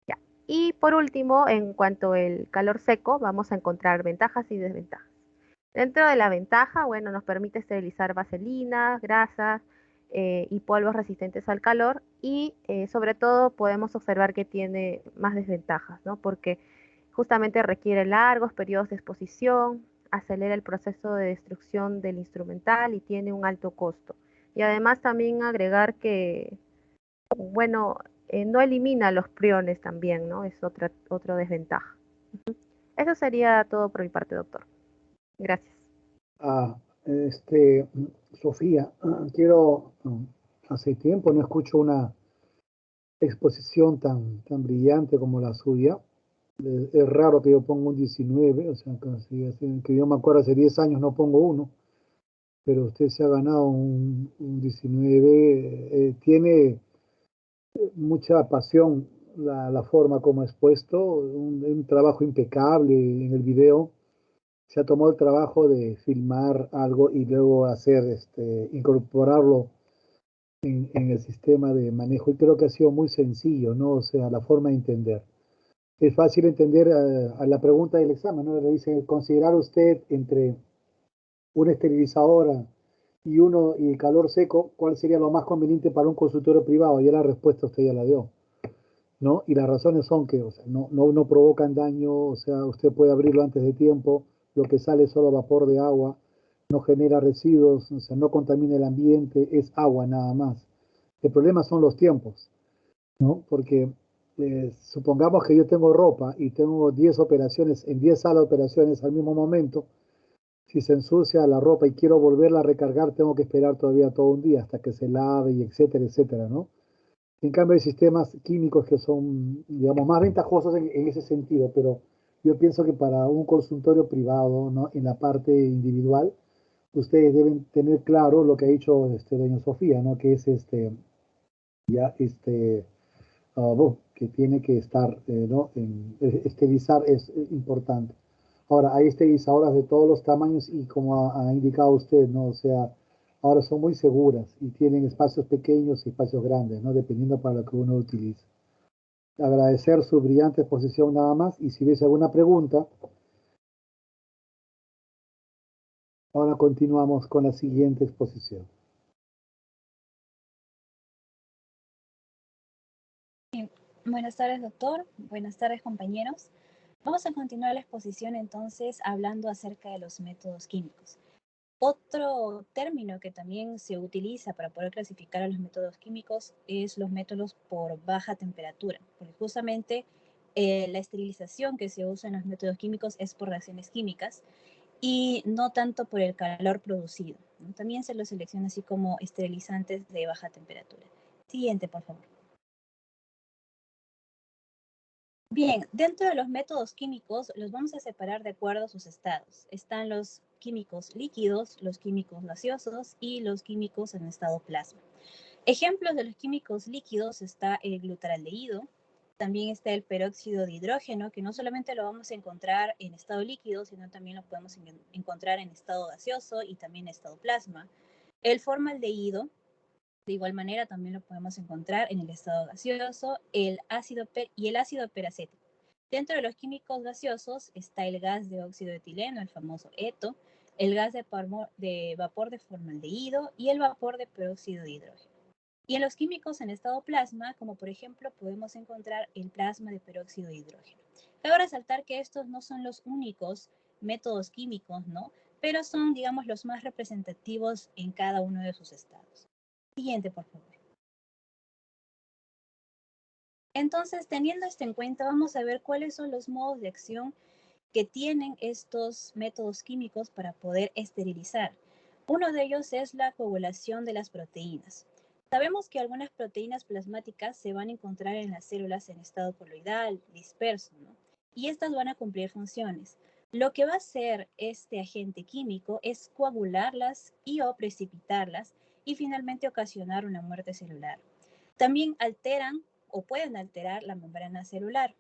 Ya. Y por último, en cuanto al calor seco, vamos a encontrar ventajas y desventajas. Dentro de la ventaja, bueno, nos permite esterilizar vaselinas, grasas y polvos resistentes al calor y sobre todo podemos observar que tiene más desventajas, ¿no? Porque justamente requiere largos periodos de exposición, acelera el proceso de destrucción del instrumental y tiene un alto costo. Y además también agregar que, bueno, no elimina los priones también, ¿no? Es otra desventaja. Eso sería todo por mi parte, doctor. Gracias. Ah, Sofía, quiero, hace tiempo no escucho una exposición tan brillante como la suya. Es raro que yo ponga un 19, o sea, que yo me acuerdo hace 10 años no pongo uno, pero usted se ha ganado un 19, tiene mucha pasión la forma como ha expuesto, un trabajo impecable en el video. Se ha tomado el trabajo de filmar algo y luego incorporarlo en el sistema de manejo, y creo que ha sido muy sencillo, ¿no? O sea, la forma de entender. Es fácil entender a la pregunta del examen, ¿no? Le dice, considerar usted entre una esterilizadora y el calor seco, ¿cuál sería lo más conveniente para un consultorio privado? Y la respuesta usted ya la dio, ¿no? Y las razones son que, o sea, no provocan daño, o sea, usted puede abrirlo antes de tiempo, lo que sale es solo vapor de agua, no genera residuos, o sea, no contamina el ambiente, es agua nada más. El problema son los tiempos, ¿no? Porque supongamos que yo tengo ropa y tengo 10 operaciones en 10 salas de operaciones al mismo momento. Si se ensucia la ropa y quiero volverla a recargar, tengo que esperar todavía todo un día hasta que se lave y etcétera, etcétera, ¿no? En cambio, hay sistemas químicos que son, digamos, más ventajosos en ese sentido, pero yo pienso que para un consultorio privado, ¿no? En la parte individual, ustedes deben tener claro lo que ha dicho doña Sofía, ¿no? Que es ya bueno, que tiene que estar, ¿no? Esterilizar es importante. Ahora, hay esterilizadoras de todos los tamaños y como ha indicado usted, ¿no? O sea, ahora son muy seguras y tienen espacios pequeños y espacios grandes, ¿no? Dependiendo para lo que uno utilice. Agradecer su brillante exposición nada más y si hubiese alguna pregunta, ahora continuamos con la siguiente exposición. Buenas tardes, doctor. Buenas tardes, compañeros. Vamos a continuar la exposición entonces hablando acerca de los métodos químicos. Otro término que también se utiliza para poder clasificar a los métodos químicos es los métodos por baja temperatura, porque justamente la esterilización que se usa en los métodos químicos es por reacciones químicas y no tanto por el calor producido, ¿no? También se los selecciona así como esterilizantes de baja temperatura. Siguiente, por favor. Bien, dentro de los métodos químicos los vamos a separar de acuerdo a sus estados. Están los químicos líquidos, los químicos gaseosos y los químicos en estado plasma. Ejemplos de los químicos líquidos está el glutaraldehído, también está el peróxido de hidrógeno, que no solamente lo vamos a encontrar en estado líquido, sino también lo podemos encontrar en estado gaseoso y también en estado plasma. El formaldehído, de igual manera, también lo podemos encontrar en el estado gaseoso y el ácido peracético. Dentro de los químicos gaseosos está el gas de óxido de etileno, el famoso ETO, el gas de vapor de formaldehído y el vapor de peróxido de hidrógeno. Y en los químicos en estado plasma, como por ejemplo, podemos encontrar el plasma de peróxido de hidrógeno. Cabe resaltar que estos no son los únicos métodos químicos, ¿no? Pero son, digamos, los más representativos en cada uno de sus estados. Siguiente, por favor. Entonces, teniendo esto en cuenta, vamos a ver cuáles son los modos de acción que tienen estos métodos químicos para poder esterilizar. Uno de ellos es la coagulación de las proteínas. Sabemos que algunas proteínas plasmáticas se van a encontrar en las células en estado coloidal, disperso, ¿no? Y estas van a cumplir funciones. Lo que va a hacer este agente químico es coagularlas y o precipitarlas y finalmente ocasionar una muerte celular. También alteran o pueden alterar la membrana celular.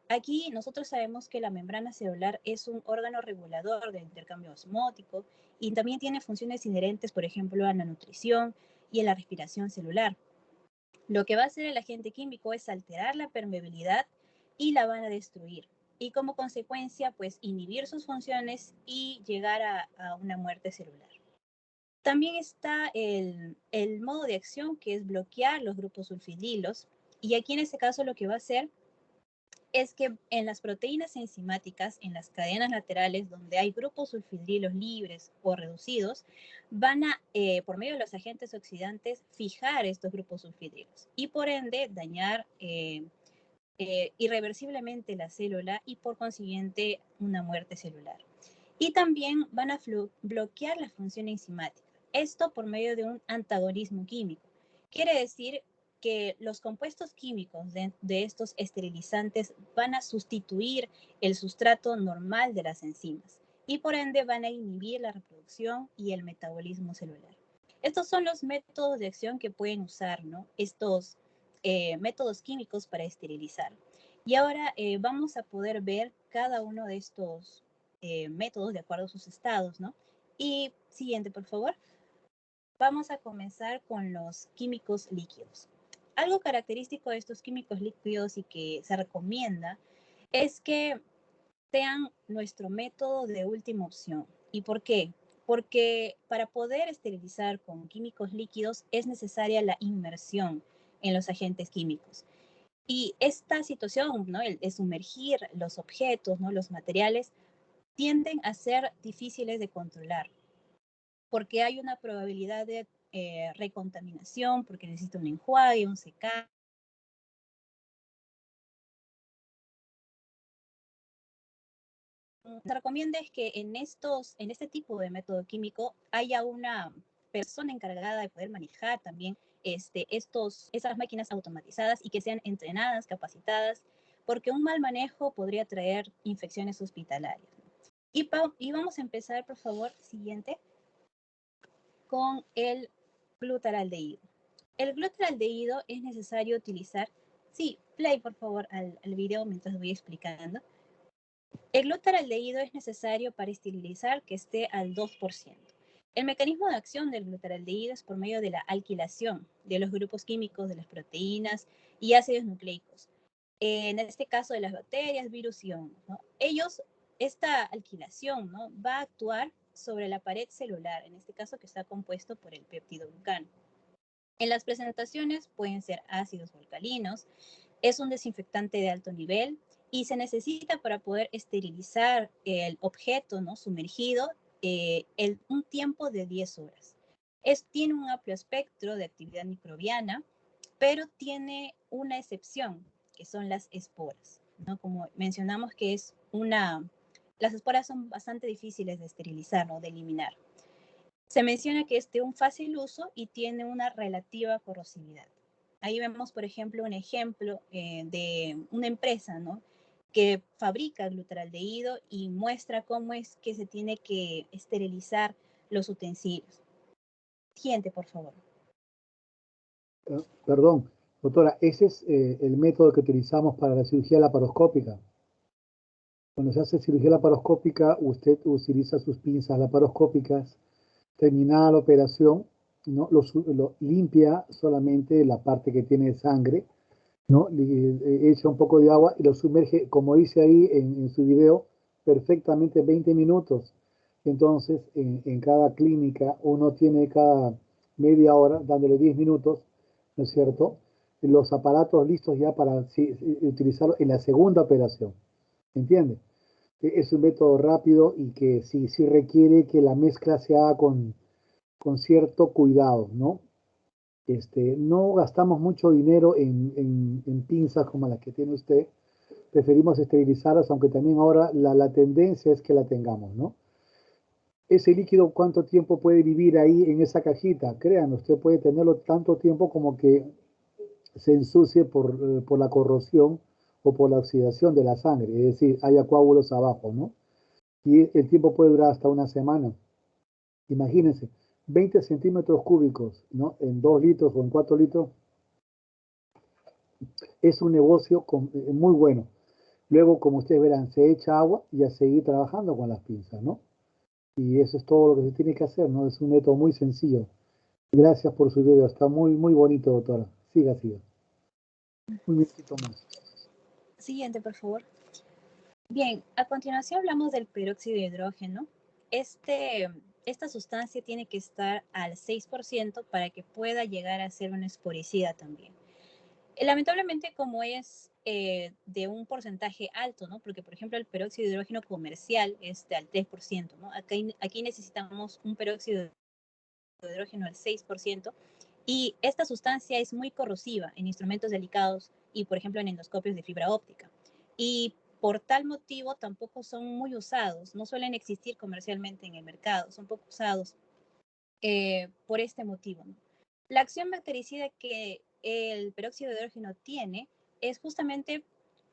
Aquí nosotros sabemos que la membrana celular es un órgano regulador del intercambio osmótico y también tiene funciones inherentes, por ejemplo, a la nutrición y a la respiración celular. Lo que va a hacer el agente químico es alterar la permeabilidad y la van a destruir. Y como consecuencia, pues inhibir sus funciones y llegar a una muerte celular. También está el modo de acción que es bloquear los grupos sulfidrilos. Y aquí en este caso lo que va a hacer es que en las proteínas enzimáticas, en las cadenas laterales donde hay grupos sulfidrilos libres o reducidos, van a, por medio de los agentes oxidantes, fijar estos grupos sulfidrilos y por ende dañar irreversiblemente la célula y por consiguiente una muerte celular. Y también van a bloquear la función enzimática. Esto por medio de un antagonismo químico. Quiere decir que los compuestos químicos de estos esterilizantes van a sustituir el sustrato normal de las enzimas y por ende van a inhibir la reproducción y el metabolismo celular. Estos son los métodos de acción que pueden usar, ¿no? Estos métodos químicos para esterilizar. Y ahora vamos a poder ver cada uno de estos métodos de acuerdo a sus estados, ¿no? Y siguiente, por favor. Vamos a comenzar con los químicos líquidos. Algo característico de estos químicos líquidos y que se recomienda es que sean nuestro método de última opción. ¿Y por qué? Porque para poder esterilizar con químicos líquidos es necesaria la inmersión en los agentes químicos. Y esta situación, ¿no? El sumergir los objetos, ¿no? Los materiales, tienden a ser difíciles de controlar porque hay una probabilidad de recontaminación, porque necesita un enjuague, un secado. se recomienda es que en este tipo de método químico haya una persona encargada de poder manejar también esas máquinas automatizadas y que sean entrenadas, capacitadas, porque un mal manejo podría traer infecciones hospitalarias. Y vamos a empezar, por favor, siguiente, con el glutaraldehído. El glutaraldehído es necesario utilizar, sí, play por favor al video mientras voy explicando. El glutaraldehído es necesario para esterilizar que esté al 2%. El mecanismo de acción del glutaraldehído es por medio de la alquilación de los grupos químicos de las proteínas y ácidos nucleicos. En este caso de las bacterias, virus y hongos, ¿no? Esta alquilación, ¿no?, va a actuar sobre la pared celular, en este caso que está compuesto por el peptidoglucano. En las presentaciones pueden ser ácidos o alcalinos, es un desinfectante de alto nivel y se necesita para poder esterilizar el objeto, ¿no?, sumergido un tiempo de 10 horas. Tiene un amplio espectro de actividad microbiana, pero tiene una excepción, que son las esporas, ¿no? Como mencionamos que las esporas son bastante difíciles de esterilizar, ¿no?, de eliminar. Se menciona que es de un fácil uso y tiene una relativa corrosividad. Ahí vemos, por ejemplo, un ejemplo de una empresa, ¿no?, que fabrica glutaraldehído y muestra cómo es que se tiene que esterilizar los utensilios. Siguiente, por favor. Perdón, doctora, ese es el método que utilizamos para la cirugía laparoscópica. Cuando se hace cirugía laparoscópica, usted utiliza sus pinzas laparoscópicas. Terminada la operación, ¿no?, lo limpia solamente la parte que tiene sangre, ¿no?, echa un poco de agua y lo sumerge, como dice ahí en su video, perfectamente 20 minutos. Entonces, en cada clínica, uno tiene cada media hora, dándole 10 minutos, ¿no es cierto?, los aparatos listos ya para utilizarlo en la segunda operación. ¿Entiende? Es un método rápido y que sí requiere que la mezcla se haga con cierto cuidado, ¿no? No gastamos mucho dinero en pinzas como las que tiene usted. Preferimos esterilizarlas, aunque también ahora la tendencia es que la tengamos, ¿no? Ese líquido, ¿cuánto tiempo puede vivir ahí en esa cajita? Créanme, usted puede tenerlo tanto tiempo como que se ensucie por la corrosión o por la oxidación de la sangre, es decir, haya coágulos abajo, ¿no? Y el tiempo puede durar hasta una semana. Imagínense, 20 centímetros cúbicos, ¿no?, en 2 litros o en 4 litros, es un negocio muy bueno. Luego, como ustedes verán, se echa agua y a seguir trabajando con las pinzas, ¿no? Y eso es todo lo que se tiene que hacer, ¿no? Es un método muy sencillo. Gracias por su video, está muy, muy bonito, doctora. Siga. Un minutito más. Siguiente, por favor. Bien, a continuación hablamos del peróxido de hidrógeno. Esta sustancia tiene que estar al 6% para que pueda llegar a ser un esporicida también. Lamentablemente, como es de un porcentaje alto, ¿no? Porque, por ejemplo, el peróxido de hidrógeno comercial es al 3%, ¿no? Aquí necesitamos un peróxido de hidrógeno al 6%, y esta sustancia es muy corrosiva en instrumentos delicados y, por ejemplo, en endoscopios de fibra óptica. Y por tal motivo tampoco son muy usados, no suelen existir comercialmente en el mercado, son poco usados por este motivo, ¿no? La acción bactericida que el peróxido de hidrógeno tiene es justamente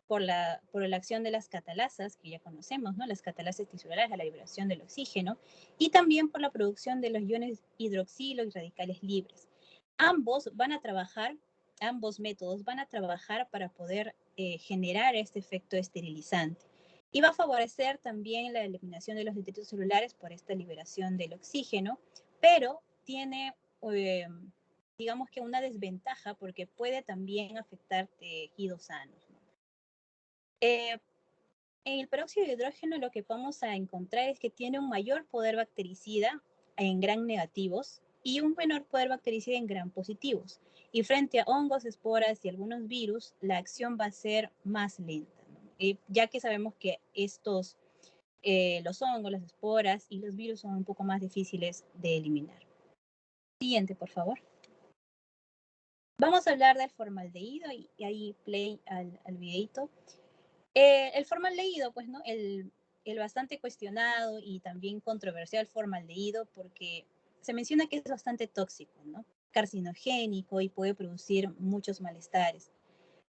por la acción de las catalasas, que ya conocemos, ¿no?, las catalasas tisulares a la liberación del oxígeno, y también por la producción de los iones hidroxilo y radicales libres. Ambos métodos van a trabajar para poder generar este efecto esterilizante. Y va a favorecer también la eliminación de los detritos celulares por esta liberación del oxígeno, pero tiene, digamos que una desventaja porque puede también afectar tejidos sanos, ¿no? En el peróxido de hidrógeno lo que vamos a encontrar es que tiene un mayor poder bactericida en gram negativos y un menor poder bactericida en gram positivos. Y frente a hongos, esporas y algunos virus, la acción va a ser más lenta, ¿no? Ya que sabemos que los hongos, las esporas y los virus son un poco más difíciles de eliminar. Siguiente, por favor. Vamos a hablar del formaldehído y ahí play al videito. El formaldehído, pues, ¿no? el bastante cuestionado y también controversial formaldehído porque se menciona que es bastante tóxico, ¿no? Carcinogénico y puede producir muchos malestares.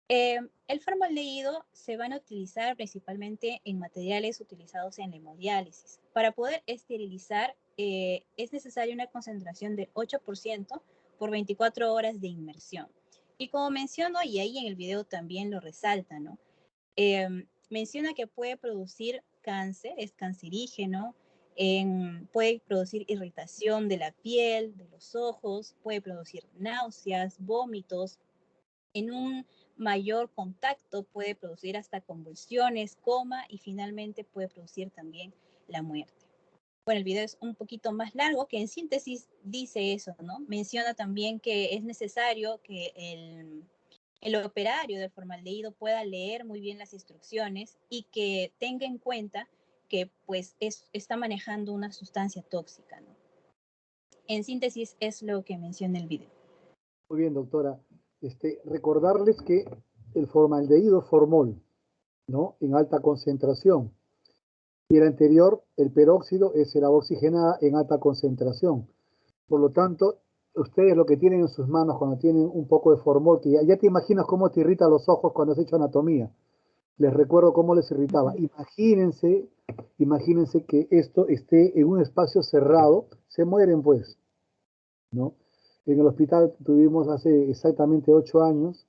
El formaldehído se van a utilizar principalmente en materiales utilizados en la hemodiálisis. Para poder esterilizar es necesaria una concentración del 8% por 24 horas de inmersión. Y como menciono, y ahí en el video también lo resalta, ¿no? Menciona que puede producir cáncer, es cancerígeno, puede producir irritación de la piel, de los ojos, puede producir náuseas, vómitos. En un mayor contacto puede producir hasta convulsiones, coma y finalmente puede producir también la muerte. Bueno, el video es un poquito más largo, que en síntesis dice eso, ¿no? Menciona también que es necesario que el operario del formaldehído pueda leer muy bien las instrucciones y que tenga en cuenta que pues está manejando una sustancia tóxica, ¿no? En síntesis es lo que menciona el video. Muy bien, doctora. Recordarles que el formaldehído formol, ¿no? En alta concentración. Y el anterior, el peróxido, es el agua oxigenada en alta concentración. Por lo tanto, ustedes lo que tienen en sus manos cuando tienen un poco de formol, que ya te imaginas cómo te irrita los ojos cuando has hecho anatomía. Les recuerdo cómo les irritaba. Imagínense que esto esté en un espacio cerrado, se mueren pues, ¿no? En el hospital tuvimos hace exactamente 8 años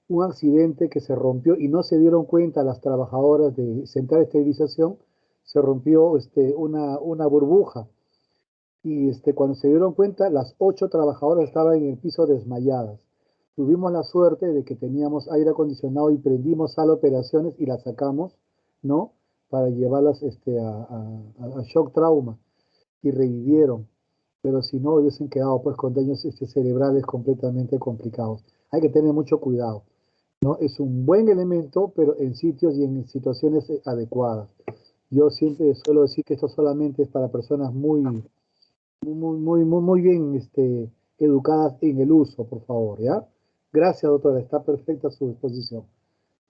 un accidente que se rompió y no se dieron cuenta las trabajadoras de central de esterilización, se rompió una burbuja y cuando se dieron cuenta las 8 trabajadoras estaban en el piso desmayadas. Tuvimos la suerte de que teníamos aire acondicionado y prendimos sala de operaciones y las sacamos, ¿no? Para llevarlas a shock trauma y revivieron, pero si no hubiesen quedado pues con daños cerebrales completamente complicados. Hay que tener mucho cuidado, ¿no? Es un buen elemento, pero en sitios y en situaciones adecuadas. Yo siempre suelo decir que esto solamente es para personas muy bien educadas en el uso, por favor, ¿ya? Gracias, doctora, está perfecta a su disposición.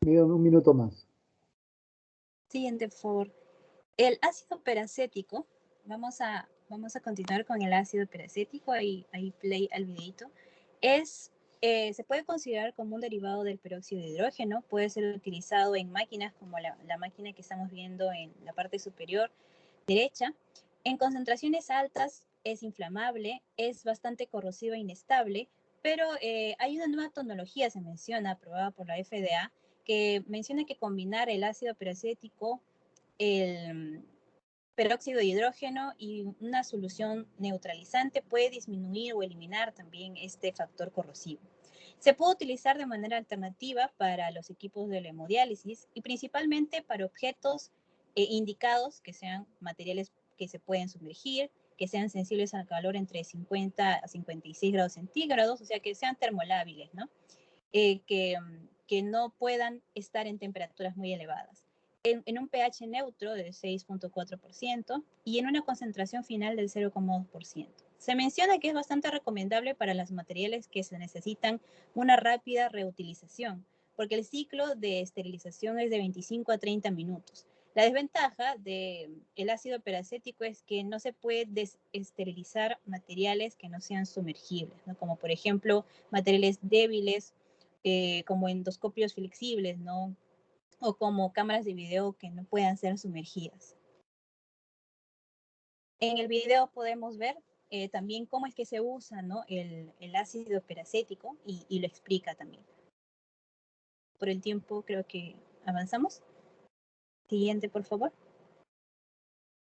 Un minuto más. Siguiente, por favor. El ácido peracético, vamos a continuar con el ácido peracético, ahí play al videito, se puede considerar como un derivado del peróxido de hidrógeno, puede ser utilizado en máquinas como la máquina que estamos viendo en la parte superior derecha. En concentraciones altas es inflamable, es bastante corrosiva e inestable, pero hay una nueva tecnología, se menciona, aprobada por la FDA, que menciona que combinar el ácido peracético, el peróxido de hidrógeno y una solución neutralizante puede disminuir o eliminar también este factor corrosivo. Se puede utilizar de manera alternativa para los equipos de la hemodiálisis y principalmente para objetos indicados que sean materiales que se pueden sumergir, que sean sensibles al calor entre 50 a 56 grados centígrados, o sea, que sean termolábiles, ¿no? Que no puedan estar en temperaturas muy elevadas. En un pH neutro de 6.4% y en una concentración final del 0,2%. Se menciona que es bastante recomendable para los materiales que se necesitan una rápida reutilización, porque el ciclo de esterilización es de 25 a 30 minutos. La desventaja del ácido peracético es que no se puede desesterilizar materiales que no sean sumergibles, ¿no? Como por ejemplo materiales débiles, como endoscopios flexibles, ¿no? O como cámaras de video que no puedan ser sumergidas. En el video podemos ver también cómo es que se usa, ¿no? el ácido peracético y lo explica también. Por el tiempo creo que avanzamos. Siguiente, por favor.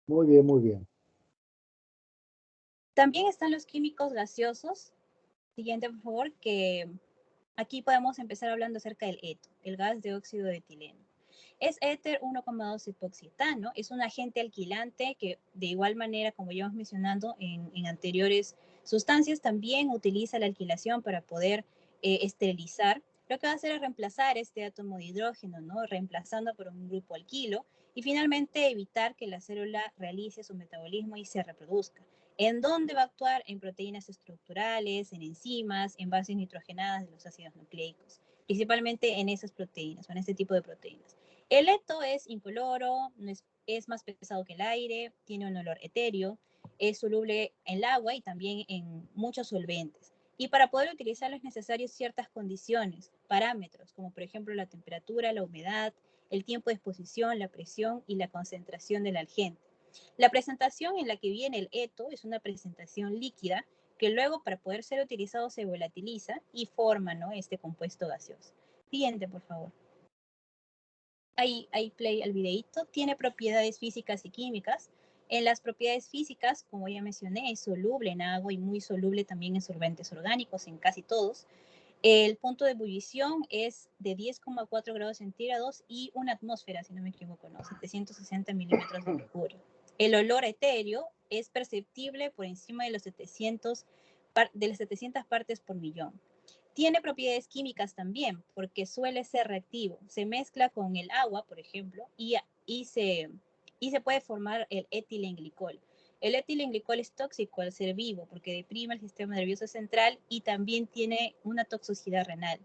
Muy bien, muy bien. También están los químicos gaseosos. Siguiente, por favor, que aquí podemos empezar hablando acerca del eto, el gas de óxido de etileno. Es éter 1,2 epoxietano, es un agente alquilante que de igual manera, como ya hemos mencionado en anteriores sustancias, también utiliza la alquilación para poder esterilizar. Lo que va a hacer es reemplazar este átomo de hidrógeno, ¿no? Reemplazando por un grupo alquilo y finalmente evitar que la célula realice su metabolismo y se reproduzca. ¿En dónde va a actuar? En proteínas estructurales, en enzimas, en bases nitrogenadas de los ácidos nucleicos, principalmente en esas proteínas o en este tipo de proteínas. El eto es incoloro, es más pesado que el aire, tiene un olor etéreo, es soluble en el agua y también en muchos solventes. Y para poder utilizarlo es necesario ciertas condiciones, parámetros, como por ejemplo la temperatura, la humedad, el tiempo de exposición, la presión y la concentración del agente. La presentación en la que viene el eto es una presentación líquida que luego para poder ser utilizado se volatiliza y forma, ¿no?, este compuesto gaseoso. Siguiente, por favor. Ahí play al videíto. Tiene propiedades físicas y químicas. En las propiedades físicas, como ya mencioné, es soluble en agua y muy soluble también en solventes orgánicos, en casi todos. El punto de ebullición es de 10,4 grados centígrados y una atmósfera, si no me equivoco, ¿no? 760 milímetros de mercurio. El olor etéreo es perceptible por encima de las 700 partes por millón. Tiene propiedades químicas también, porque suele ser reactivo. Se mezcla con el agua, por ejemplo, y se puede formar el etilenglicol. El etilenglicol es tóxico al ser vivo porque deprime el sistema nervioso central y también tiene una toxicidad renal.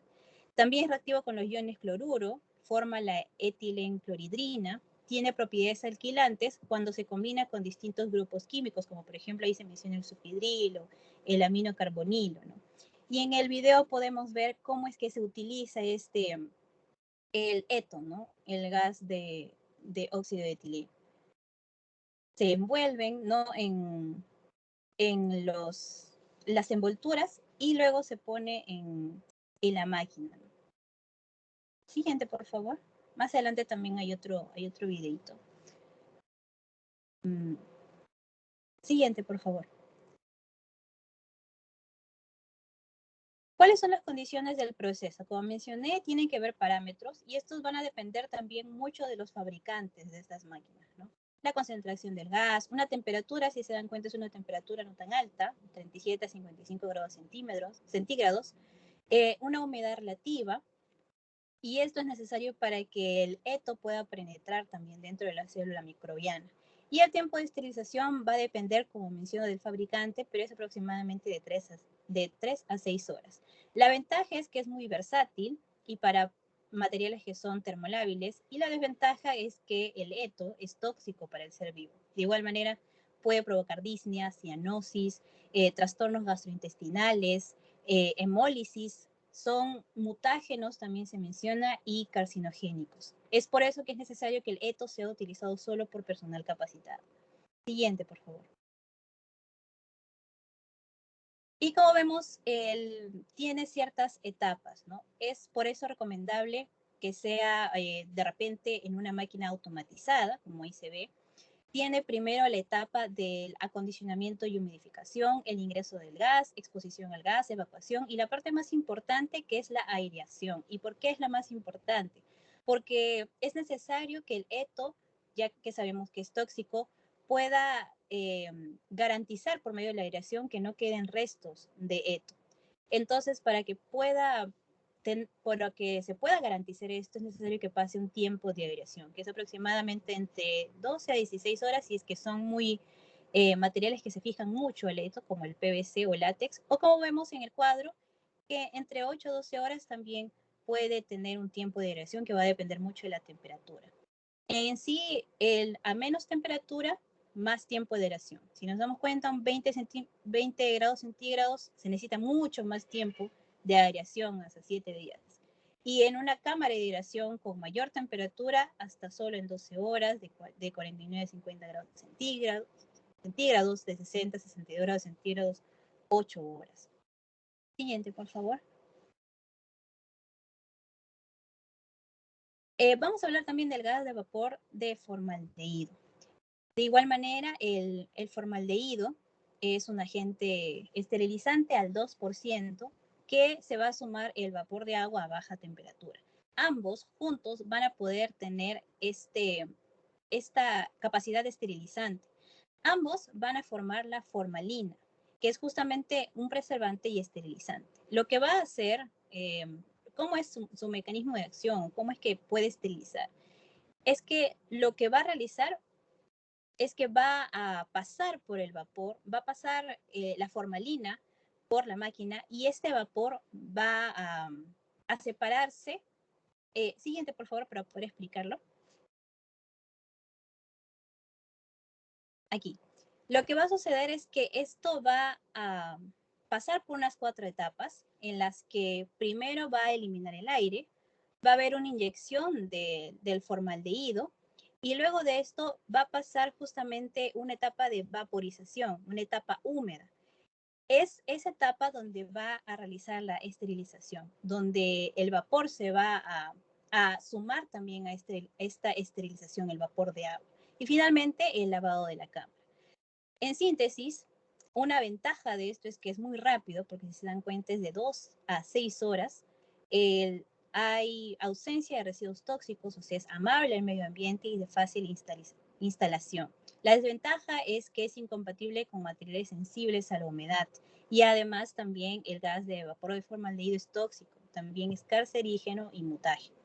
También es reactivo con los iones cloruro, forma la etilencloridrina, tiene propiedades alquilantes cuando se combina con distintos grupos químicos, como por ejemplo ahí se menciona el sulfhidrilo, el aminocarbonilo, ¿no? Y en el video podemos ver cómo es que se utiliza el eto, ¿no? El gas de óxido de etileno. Se envuelven, ¿no?, en las envolturas y luego se pone en la máquina, ¿no? Siguiente, por favor. Más adelante también hay otro videito. Siguiente, por favor. ¿Cuáles son las condiciones del proceso? Como mencioné, tienen que ver parámetros y estos van a depender también mucho de los fabricantes de estas máquinas, ¿no? La concentración del gas, una temperatura, si se dan cuenta, es una temperatura no tan alta, 37 a 55 grados centígrados, una humedad relativa, y esto es necesario para que el eto pueda penetrar también dentro de la célula microbiana. Y el tiempo de esterilización va a depender, como menciono, del fabricante, pero es aproximadamente de 3 a 6 horas. La ventaja es que es muy versátil y para materiales que son termolábiles, y la desventaja es que el eto es tóxico para el ser vivo. De igual manera, puede provocar disnea, cianosis, trastornos gastrointestinales, hemólisis, son mutágenos, también se menciona, y carcinogénicos. Es por eso que es necesario que el eto sea utilizado solo por personal capacitado. Siguiente, por favor. Y como vemos, tiene ciertas etapas, ¿no? Es por eso recomendable que sea de repente en una máquina automatizada, como ahí se ve. Tiene primero la etapa del acondicionamiento y humidificación, el ingreso del gas, exposición al gas, evacuación y la parte más importante que es la aireación. ¿Y por qué es la más importante? Porque es necesario que el eto, ya que sabemos que es tóxico, pueda garantizar por medio de la aireación que no queden restos de eto. Entonces, para que se pueda garantizar esto, es necesario que pase un tiempo de aireación, que es aproximadamente entre 12 a 16 horas, si es que son muy materiales que se fijan mucho al eto, como el PVC o el látex, o como vemos en el cuadro, que entre 8 a 12 horas también puede tener un tiempo de aireación que va a depender mucho de la temperatura. En sí, a menos temperatura, más tiempo de aireación. Si nos damos cuenta, un 20 grados centígrados se necesita mucho más tiempo de aireación, hasta 7 días. Y en una cámara de aireación con mayor temperatura, hasta solo en 12 horas, de 49 a 50 grados centígrados, de 60 a 62 grados centígrados, 8 horas. Siguiente, por favor. Vamos a hablar también del gas de vapor de formaldehído. De igual manera, el formaldehído es un agente esterilizante al 2% que se va a sumar el vapor de agua a baja temperatura. Ambos juntos van a poder tener esta capacidad esterilizante. Ambos van a formar la formalina, que es justamente un preservante y esterilizante. Lo que va a hacer, ¿cómo es su mecanismo de acción? ¿Cómo es que puede esterilizar? Es que lo que va a realizar es que va a pasar por el vapor, va a pasar la formalina por la máquina y este vapor va a separarse. Siguiente, por favor, para poder explicarlo. aquí. Lo que va a suceder es que esto va a pasar por unas 4 etapas en las que primero va a eliminar el aire, va a haber una inyección del formaldehído y luego de esto va a pasar justamente una etapa de vaporización, una etapa húmeda. Es esa etapa donde va a realizar la esterilización, donde el vapor se va a sumar también a esta esterilización, el vapor de agua. Y finalmente el lavado de la cámara. En síntesis, una ventaja de esto es que es muy rápido, porque si se dan cuenta es de 2 a 6 horas. Hay ausencia de residuos tóxicos, o sea, es amable al medio ambiente y de fácil instalación. La desventaja es que es incompatible con materiales sensibles a la humedad y además también el gas de vapor de formaldehído es tóxico, también es cancerígeno y mutágeno.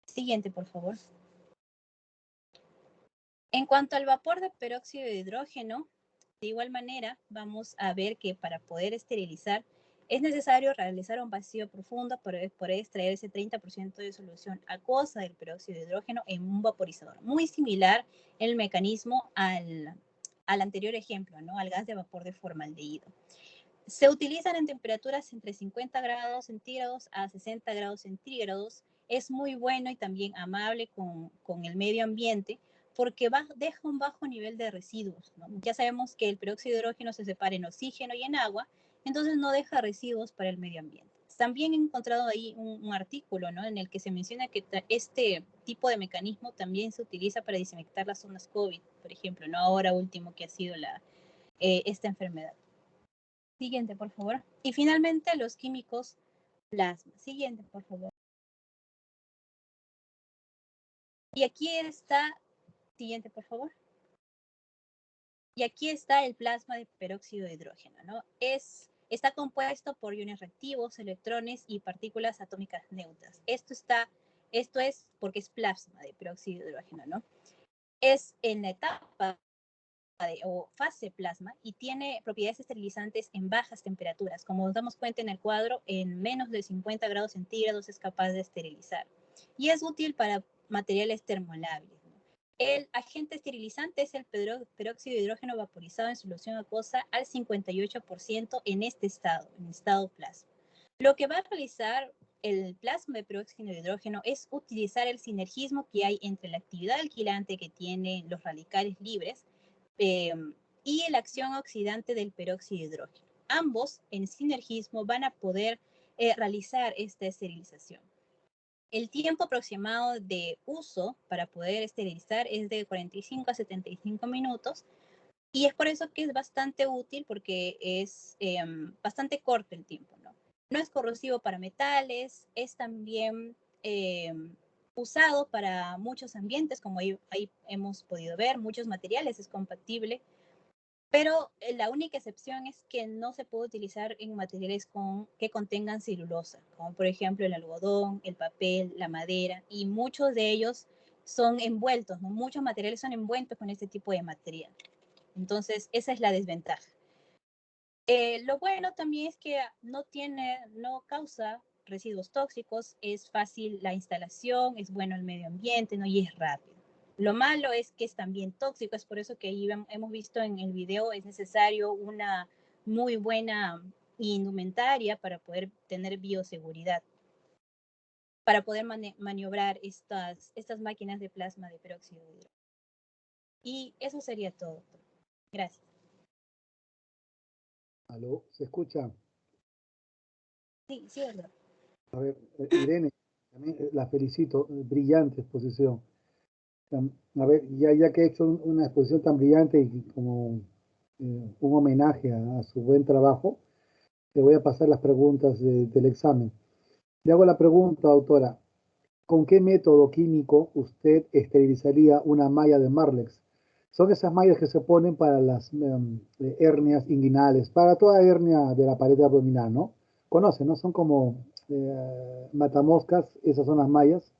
Siguiente, por favor. En cuanto al vapor de peróxido de hidrógeno, de igual manera, vamos a ver que para poder esterilizar es necesario realizar un vacío profundo para poder extraer ese 30% de solución acuosa del peróxido de hidrógeno en un vaporizador. Muy similar el mecanismo al anterior ejemplo, ¿no? Al gas de vapor de formaldehído. Se utilizan en temperaturas entre 50 grados centígrados a 60 grados centígrados. Es muy bueno y también amable con el medio ambiente porque deja un bajo nivel de residuos, ¿no? Ya sabemos que el peróxido de hidrógeno se separa en oxígeno y en agua, entonces no deja residuos para el medio ambiente. También he encontrado ahí un artículo, ¿no? En el que se menciona que este tipo de mecanismo también se utiliza para desinfectar las zonas COVID, por ejemplo, ¿no? Ahora último que ha sido esta enfermedad. Siguiente, por favor. Y finalmente los químicos plasma. Siguiente, por favor. Y aquí está, siguiente, por favor. Y aquí está el plasma de peróxido de hidrógeno, ¿no? Está compuesto por iones reactivos, electrones y partículas atómicas neutras. Esto es porque es plasma de peróxido de hidrógeno, ¿no? Es en la etapa o fase plasma y tiene propiedades esterilizantes en bajas temperaturas. Como nos damos cuenta en el cuadro, en menos de 50 grados centígrados es capaz de esterilizar. Y es útil para materiales termolables. El agente esterilizante es el peróxido de hidrógeno vaporizado en solución acuosa al 58% en este estado, en estado plasma. Lo que va a realizar el plasma de peróxido de hidrógeno es utilizar el sinergismo que hay entre la actividad alquilante que tienen los radicales libres y la acción oxidante del peróxido de hidrógeno. Ambos en sinergismo van a poder realizar esta esterilización. El tiempo aproximado de uso para poder esterilizar es de 45 a 75 minutos y es por eso que es bastante útil porque es bastante corto el tiempo, ¿no? No es corrosivo para metales, es también usado para muchos ambientes, como ahí hemos podido ver, muchos materiales, es compatible, pero la única excepción es que no se puede utilizar en materiales que contengan celulosa, como por ejemplo el algodón, el papel, la madera, y muchos de ellos son envueltos, ¿no? Muchos materiales son envueltos con este tipo de material. Entonces, esa es la desventaja. Lo bueno también es que no causa residuos tóxicos, es fácil la instalación, es bueno el medio ambiente, ¿no? Y es rápido. Lo malo es que es también tóxico, es por eso que ahí hemos visto en el video, es necesario una muy buena indumentaria para poder tener bioseguridad, para poder maniobrar estas máquinas de plasma de peróxido de hidrógeno. Y eso sería todo. Gracias. ¿Aló? ¿Se escucha? Sí, sí, verdad. A ver, Irene, también la felicito, brillante exposición. A ver, ya que he hecho una exposición tan brillante y como un homenaje a su buen trabajo, le voy a pasar las preguntas del examen. Le hago la pregunta, autora, ¿con qué método químico usted esterilizaría una malla de Marlex? Son esas mallas que se ponen para las hernias inguinales, para toda hernia de la pared abdominal, ¿no? Conocen, ¿no? Son como matamoscas, esas son las mallas,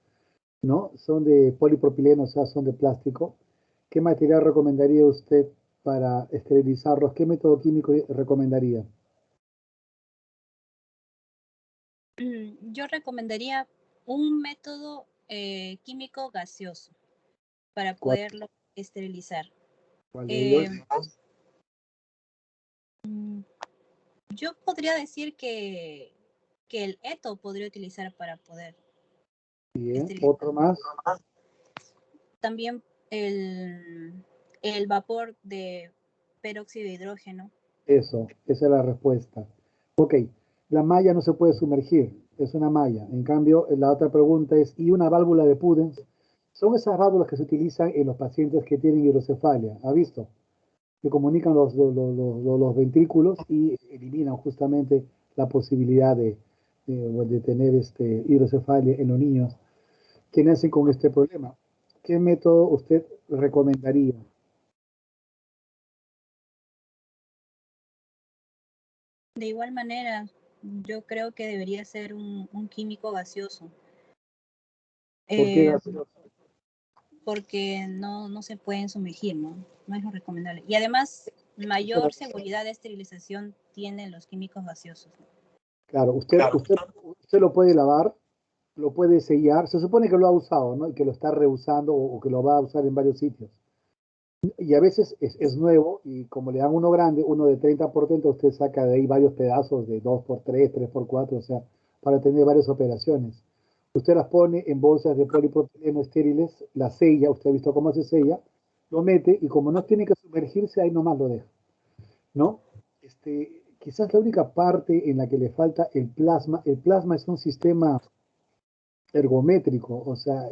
¿no? Son de polipropileno, o sea, son de plástico. ¿Qué material recomendaría usted para esterilizarlos? ¿Qué método químico recomendaría? Yo recomendaría un método químico gaseoso para ¿Cuál? poderlo esterilizar. ¿Cuál de ellos? Yo podría decir que el ETO podría utilizar para poder Bien, esterilizar. otro más. También el vapor de peróxido de hidrógeno. Eso, esa es la respuesta. Ok, la malla no se puede sumergir, es una malla. En cambio, la otra pregunta es, ¿y una válvula de Pudens? Son esas válvulas que se utilizan en los pacientes que tienen hidrocefalia, ¿ha visto? Que comunican los ventrículos y eliminan justamente la posibilidad de tener hidrocefalia en los niños que nacen con este problema. ¿Qué método usted recomendaría? De igual manera, yo creo que debería ser un químico gaseoso. ¿Por qué gaseoso? Porque no se pueden sumergir, ¿no? No es lo recomendable. Y además, mayor seguridad de esterilización tienen los químicos gaseosos. Claro, usted lo puede lavar, lo puede sellar, se supone que lo ha usado, ¿no? Y que lo está reusando o que lo va a usar en varios sitios. Y a veces es nuevo y como le dan uno grande, uno de 30%, usted saca de ahí varios pedazos de 2x3, 3x4, o sea, para tener varias operaciones. Usted las pone en bolsas de polipropileno estériles, las sella, usted ha visto cómo se sella, lo mete y como no tiene que sumergirse, ahí nomás lo deja, ¿no? Quizás la única parte en la que le falta el plasma es un sistema ergométrico, o sea,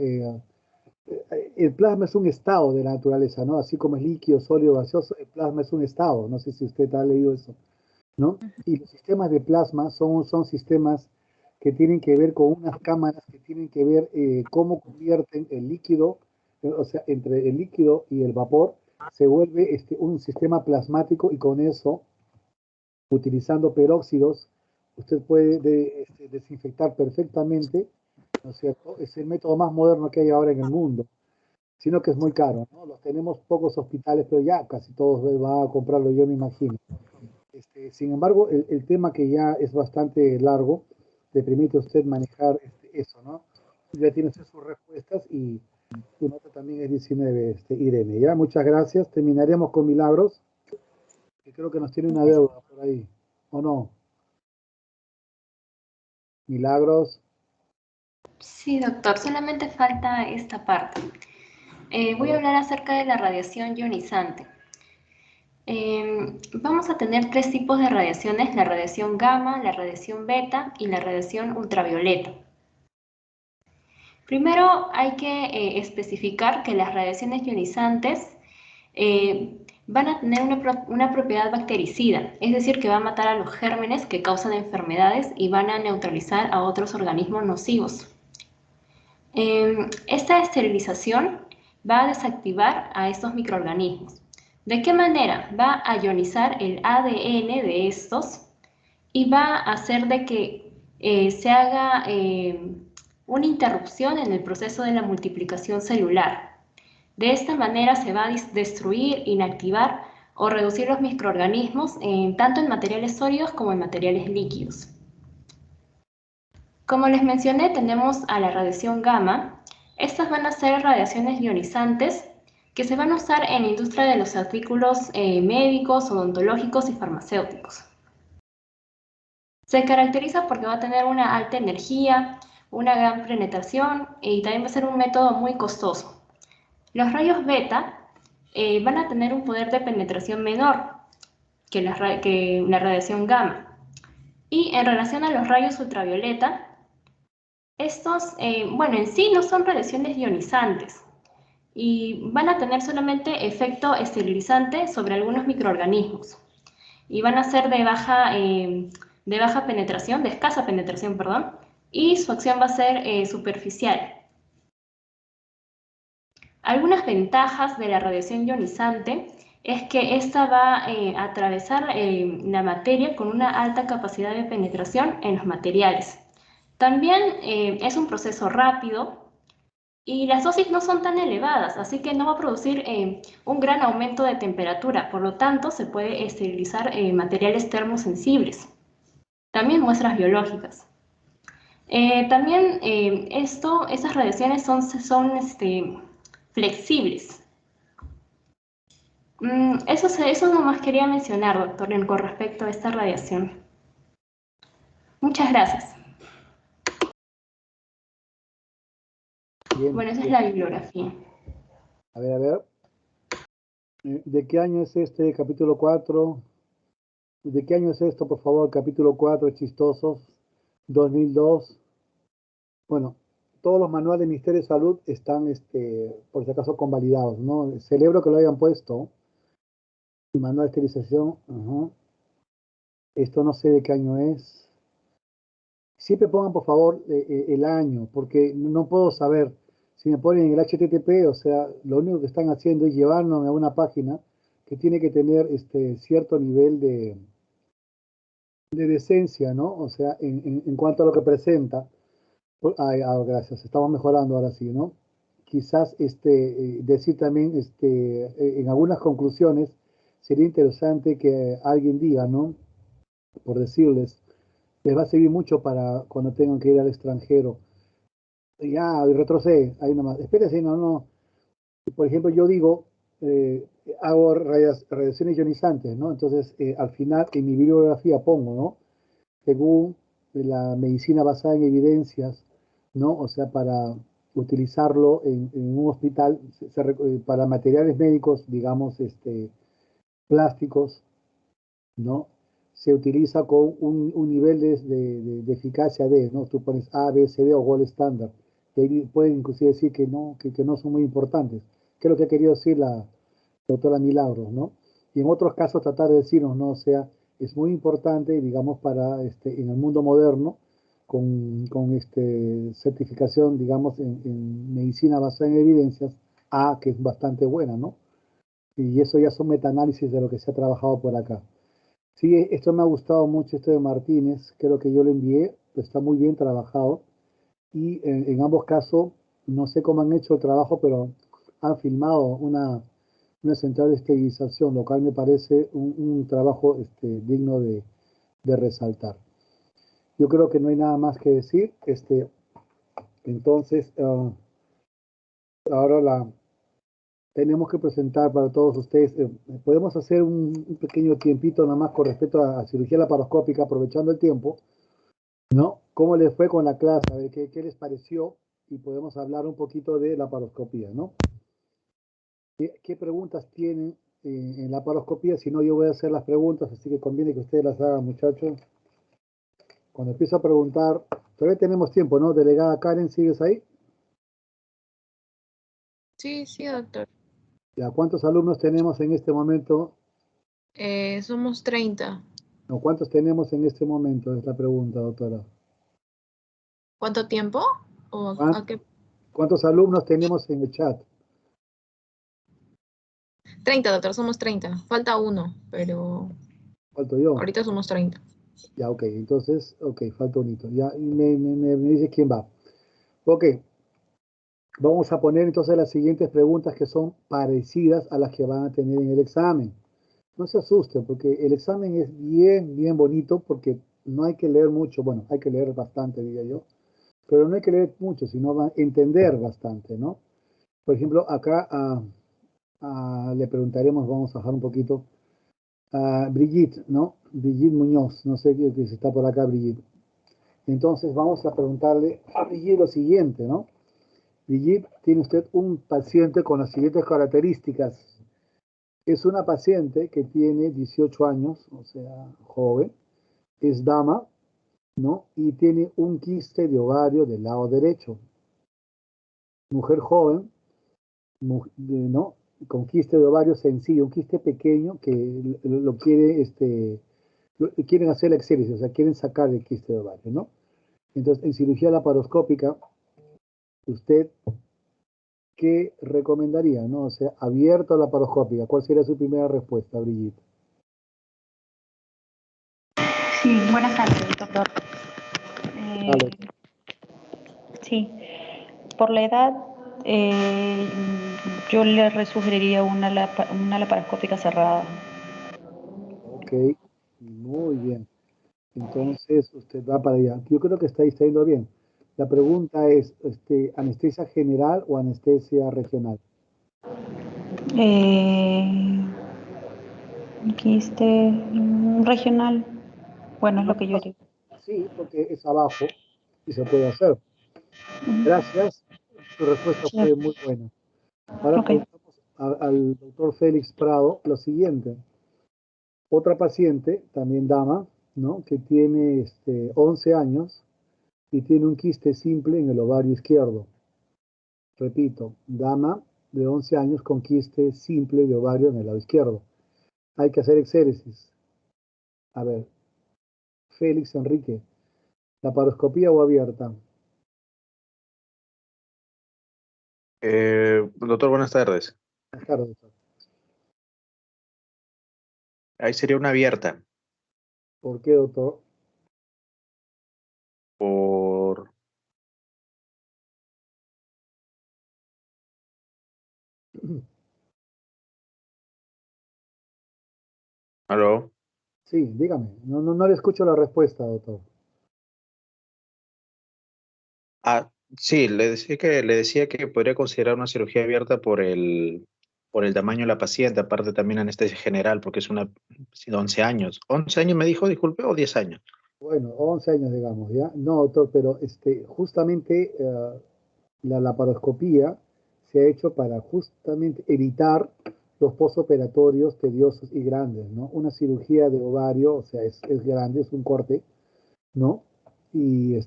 el plasma es un estado de la naturaleza, ¿no? Así como es líquido, sólido, gaseoso, el plasma es un estado, no sé si usted ha leído eso, ¿no? Y los sistemas de plasma son sistemas que tienen que ver con unas cámaras que tienen que ver cómo convierten el líquido, o sea, entre el líquido y el vapor, se vuelve un sistema plasmático y con eso, utilizando peróxidos, usted puede desinfectar perfectamente, ¿no es cierto? Es el método más moderno que hay ahora en el mundo, sino que es muy caro, ¿no? Los tenemos pocos hospitales, pero ya casi todos van a comprarlo, yo me imagino. Sin embargo, el tema que ya es bastante largo, le permite a usted manejar eso, ¿no? Ya tiene usted sus respuestas y su nota también es 19, Irene. Ya, muchas gracias. Terminaremos con Milagros, que creo que nos tiene una deuda por ahí, ¿o no? Milagros. Sí, doctor, solamente falta esta parte. Voy a hablar acerca de la radiación ionizante. Vamos a tener tres tipos de radiaciones: la radiación gamma, la radiación beta y la radiación ultravioleta. Primero hay que especificar que las radiaciones ionizantes van a tener una propiedad bactericida, es decir, que va a matar a los gérmenes que causan enfermedades y van a neutralizar a otros organismos nocivos. Esta esterilización va a desactivar a estos microorganismos. ¿De qué manera? Va a ionizar el ADN de estos y va a hacer de que se haga una interrupción en el proceso de la multiplicación celular. De esta manera se va a destruir, inactivar o reducir los microorganismos tanto en materiales sólidos como en materiales líquidos. Como les mencioné, tenemos a la radiación gamma. Estas van a ser radiaciones ionizantes que se van a usar en la industria de los artículos médicos, odontológicos y farmacéuticos. Se caracteriza porque va a tener una alta energía, una gran penetración y también va a ser un método muy costoso. Los rayos beta van a tener un poder de penetración menor que la radiación gamma. Y en relación a los rayos ultravioleta, estos, en sí no son radiaciones ionizantes y van a tener solamente efecto esterilizante sobre algunos microorganismos y van a ser de baja penetración, de escasa penetración, perdón, y su acción va a ser superficial. Algunas ventajas de la radiación ionizante es que esta va a atravesar la materia con una alta capacidad de penetración en los materiales. También es un proceso rápido y las dosis no son tan elevadas, así que no va a producir un gran aumento de temperatura, por lo tanto se puede esterilizar materiales termosensibles, también muestras biológicas. También estas radiaciones son flexibles. Eso nomás quería mencionar, doctor, con respecto a esta radiación. Muchas gracias. Bien, Bueno, esa es bien. la bibliografía. A ver. ¿De qué año es este capítulo 4? ¿De qué año es esto, por favor? Capítulo 4, chistosos, 2002. Bueno, todos los manuales del Ministerio de Salud están, por si acaso, convalidados, ¿no? Celebro que lo hayan puesto. Manual de esterilización, ajá. Esto no sé de qué año es. Siempre pongan, por favor, el año, porque no puedo saber. Si me ponen en el HTTP, o sea, lo único que están haciendo es llevarnos a una página que tiene que tener cierto nivel de decencia, ¿no? O sea, en cuanto a lo que presenta. Gracias, estamos mejorando ahora sí, ¿no? Quizás decir también en algunas conclusiones sería interesante que alguien diga, ¿no? Por decirles, les va a servir mucho para cuando tengan que ir al extranjero. Ya, retrocede, ahí nomás. Espérese, no. Por ejemplo, yo digo, hago radiaciones ionizantes, ¿no? Entonces, al final, en mi bibliografía pongo, ¿no? Según la medicina basada en evidencias, ¿no? O sea, para utilizarlo en un hospital para materiales médicos, digamos, plásticos, ¿no? Se utiliza con un nivel de eficacia D, ¿no? Tú pones A, B, C, D o Gold Standard. Y ahí pueden inclusive decir que no son muy importantes. ¿Qué es lo que ha querido decir la doctora Milagros, ¿no? Y en otros casos tratar de decirnos, ¿no? O sea, es muy importante, digamos, para en el mundo moderno, con certificación, digamos, en medicina basada en evidencias, A, que es bastante buena, ¿no? Y eso ya son metaanálisis de lo que se ha trabajado por acá. Sí, esto me ha gustado mucho, esto de Martínez, creo que yo lo envié, está muy bien trabajado y en ambos casos, no sé cómo han hecho el trabajo, pero han filmado una central de esterilización, lo cual me parece un trabajo digno de resaltar. Yo creo que no hay nada más que decir, entonces ahora tenemos que presentar para todos ustedes, podemos hacer un pequeño tiempito nada más con respecto a cirugía laparoscópica, aprovechando el tiempo, ¿no? ¿Cómo les fue con la clase? A ver, ¿qué les pareció? Y podemos hablar un poquito de laparoscopía, ¿no? ¿Qué preguntas tienen en laparoscopía? Si no, yo voy a hacer las preguntas, así que conviene que ustedes las hagan, muchachos. Cuando empiezo a preguntar, todavía tenemos tiempo, ¿no? Delegada Karen, ¿sigues ahí? Sí, sí, doctor. ¿Ya cuántos alumnos tenemos en este momento? Somos 30. ¿O cuántos tenemos en este momento? Es la pregunta, doctora. ¿Cuánto tiempo? ¿O a qué? ¿Cuántos alumnos tenemos en el chat? 30, doctor, somos 30. Falta uno, pero Falto yo. ahorita somos 30. Ya, ok, entonces, ok, falta un hito. Ya, y me dice quién va. Ok, vamos a poner entonces las siguientes preguntas que son parecidas a las que van a tener en el examen. No se asusten, porque el examen es bien bonito, porque no hay que leer mucho, bueno, hay que leer bastante, diría yo, pero no hay que leer mucho, sino va a entender bastante, ¿no? Por ejemplo, acá le preguntaremos, vamos a bajar un poquito, a Brigitte, ¿no? Brigitte Muñoz, no sé si está por acá, Brigitte. Entonces vamos a preguntarle a Brigitte lo siguiente, ¿no? Brigitte, tiene usted un paciente con las siguientes características. Es una paciente que tiene 18 años, o sea, joven, es dama, ¿no? Y tiene un quiste de ovario del lado derecho. Mujer joven, ¿no? Con quiste de ovario sencillo, un quiste pequeño que lo quiere, quieren hacer la exéresis, o sea, quieren sacar el quiste de ovario, ¿no? Entonces, en cirugía laparoscópica, usted, ¿qué recomendaría, no? O sea, abierto a la laparoscópica, ¿cuál sería su primera respuesta, Brigitte? Sí, buenas tardes, doctor. Vale. Sí, por la edad, yo le sugeriría una laparoscópica cerrada. Ok, muy bien. Entonces, usted va para allá. Yo creo que está yendo bien. La pregunta es, ¿anestesia general o anestesia regional? Quiste regional. Bueno, es No, lo que yo haría. sí, porque es abajo y se puede hacer. Ujú. Gracias, su respuesta Sí, fue muy buena. Ahora ok. preguntamos al doctor Félix Prado lo siguiente. Otra paciente, también dama, ¿no? Que tiene 11 años y tiene un quiste simple en el ovario izquierdo. Repito, dama de 11 años con quiste simple de ovario en el lado izquierdo. Hay que hacer exéresis. A ver, Félix Enrique, ¿laparoscopía o abierta? Doctor, buenas tardes. Buenas tardes, doctor. Ahí sería una abierta ¿Por qué, doctor? por... ¿Aló? Sí, dígame. No le escucho la respuesta, doctor. Ah, sí, le decía que podría considerar una cirugía abierta por el tamaño de la paciente, aparte también anestesia general, porque es una sí, 11 años. ¿11 años me dijo, disculpe, o 10 años? Bueno, 11 años, digamos, ¿ya? No, doctor, pero justamente la laparoscopía se ha hecho para justamente evitar los postoperatorios tediosos y grandes, ¿no? Una cirugía de ovario, o sea, es grande, es un corte, ¿no? Y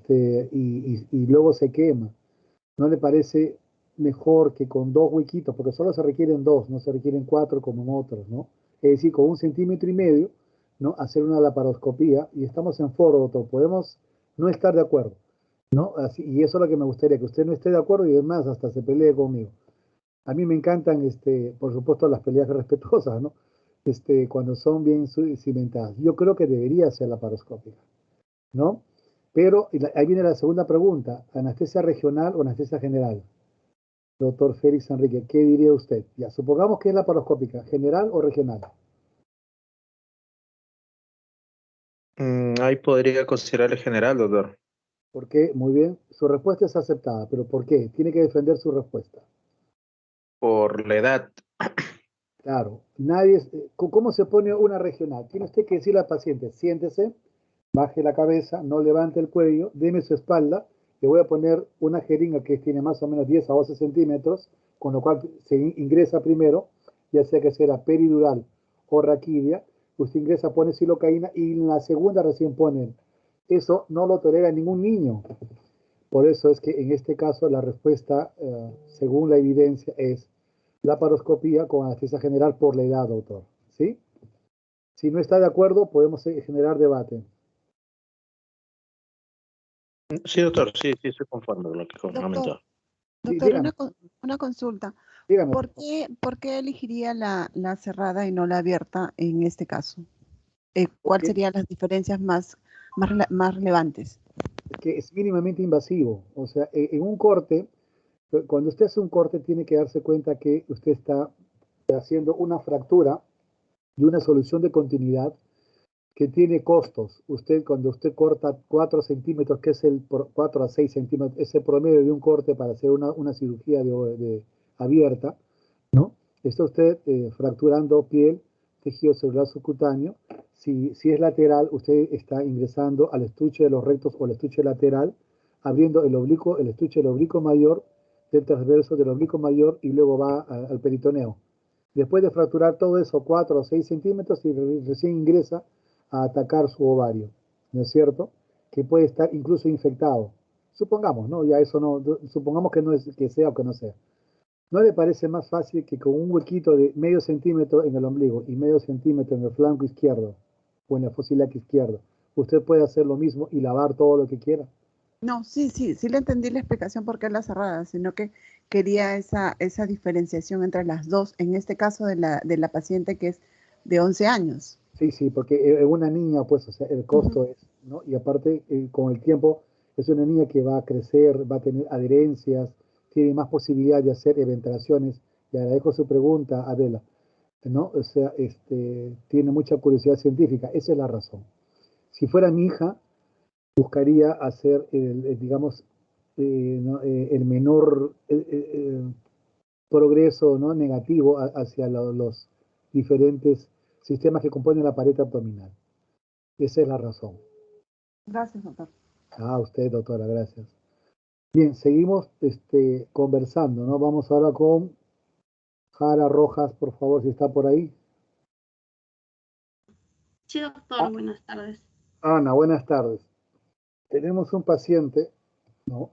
luego se quema. ¿No le parece mejor que con dos huequitos, porque solo se requieren dos, no se requieren cuatro como en otros, ¿no? Es decir, con 1,5 cm, ¿no? Hacer una laparoscopía y estamos en foro, doctor, podemos no estar de acuerdo, ¿no? Así, y eso es lo que me gustaría, que usted no esté de acuerdo y además hasta se pelee conmigo. A mí me encantan, por supuesto, las peleas respetuosas, ¿no? Cuando son bien cimentadas. Yo creo que debería ser laparoscópica, ¿no? Pero ahí viene la segunda pregunta, ¿anestesia regional o anestesia general? Doctor Félix Enrique, ¿qué diría usted? Ya, supongamos que es laparoscópica, ¿general o regional? Ahí podría considerar el general, doctor. ¿Por qué? Muy bien, su respuesta es aceptada, pero ¿por qué? Tiene que defender su respuesta. Por la edad. Claro, nadie, ¿cómo se pone una regional? Tiene usted que decirle al paciente, siéntese, baje la cabeza, no levante el cuello, deme su espalda, le voy a poner una jeringa que tiene más o menos 10 a 12 centímetros, con lo cual se ingresa primero, ya sea que sea peridural o raquidia, usted ingresa, pone silocaína y en la segunda recién pone. Eso no lo tolera ningún niño. Por eso es que en este caso la respuesta, según la evidencia, es laparoscopía con anestesia general por la edad, doctor. ¿Sí? Si no está de acuerdo, podemos generar debate. Sí, doctor, sí, sí, estoy conforme con lo que Doctor, comentó. doctor, Dígame, una consulta. dígame, por ¿Por favor. por qué elegiría la cerrada y no la abierta en este caso? ¿Cuáles Porque serían las diferencias más relevantes? es que es mínimamente invasivo. O sea, en un corte, cuando usted hace un corte, tiene que darse cuenta que usted está haciendo una fractura y una solución de continuidad que tiene costos. Cuando usted corta 4 centímetros, que es 4 a 6 centímetros, ese promedio de un corte para hacer una cirugía abierta, ¿no? Está usted fracturando piel, tejido celular subcutáneo. Si es lateral, usted está ingresando al estuche de los rectos o al estuche lateral, abriendo el estuche del oblicuo mayor, del transverso del oblicuo mayor y luego va al peritoneo. Después de fracturar todo eso 4 o 6 centímetros y recién ingresa a atacar su ovario, ¿no es cierto? Que puede estar incluso infectado. Supongamos, ¿no? Ya eso no, supongamos que no es que sea o que no sea. ¿No le parece más fácil que con un huequito de medio centímetro en el ombligo y medio centímetro en el flanco izquierdo o en el fusilaje izquierdo, usted puede hacer lo mismo y lavar todo lo que quiera? No, sí le entendí la explicación por qué es la cerrada, sino que quería esa diferenciación entre las dos, en este caso de la paciente que es de 11 años. Sí, sí, porque es una niña, pues, o sea, el Ujú. costo es, ¿no? Y aparte, con el tiempo, es una niña que va a crecer, va a tener adherencias, tiene más posibilidad de hacer eventuaciones. Le agradezco su pregunta, Adela, ¿no? O sea, tiene mucha curiosidad científica, esa es la razón. Si fuera mi hija, buscaría hacer, digamos, ¿no? El menor progreso, ¿no? Negativo hacia los diferentes sistemas que componen la pared abdominal. Esa es la razón. Gracias, doctor. Usted, doctora, gracias. Bien, seguimos conversando, ¿no? Vamos ahora con Jara Rojas, por favor, si está por ahí. Sí, doctor, buenas tardes. Ana, buenas tardes. Tenemos un paciente, ¿no?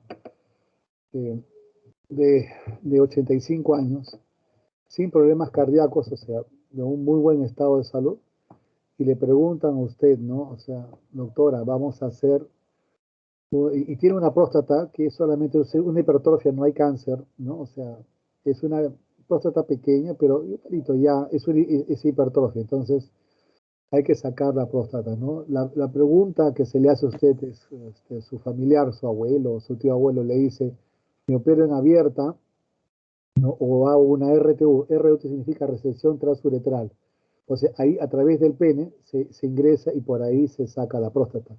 De 85 años, sin problemas cardíacos, o sea, de un muy buen estado de salud, y le preguntan a usted, ¿no? O sea, doctora, vamos a hacer, y tiene una próstata que es solamente una hipertrofia, no hay cáncer, ¿no? O sea, es una próstata pequeña, pero igualito ya es hipertrofia, entonces hay que sacar la próstata, ¿no? La pregunta que se le hace a usted es, su familiar, su abuelo, su tío abuelo le dice, me opero en abierta, ¿no? O hago una RTU. RTU significa resección transuretral. O sea, ahí a través del pene se ingresa y por ahí se saca la próstata.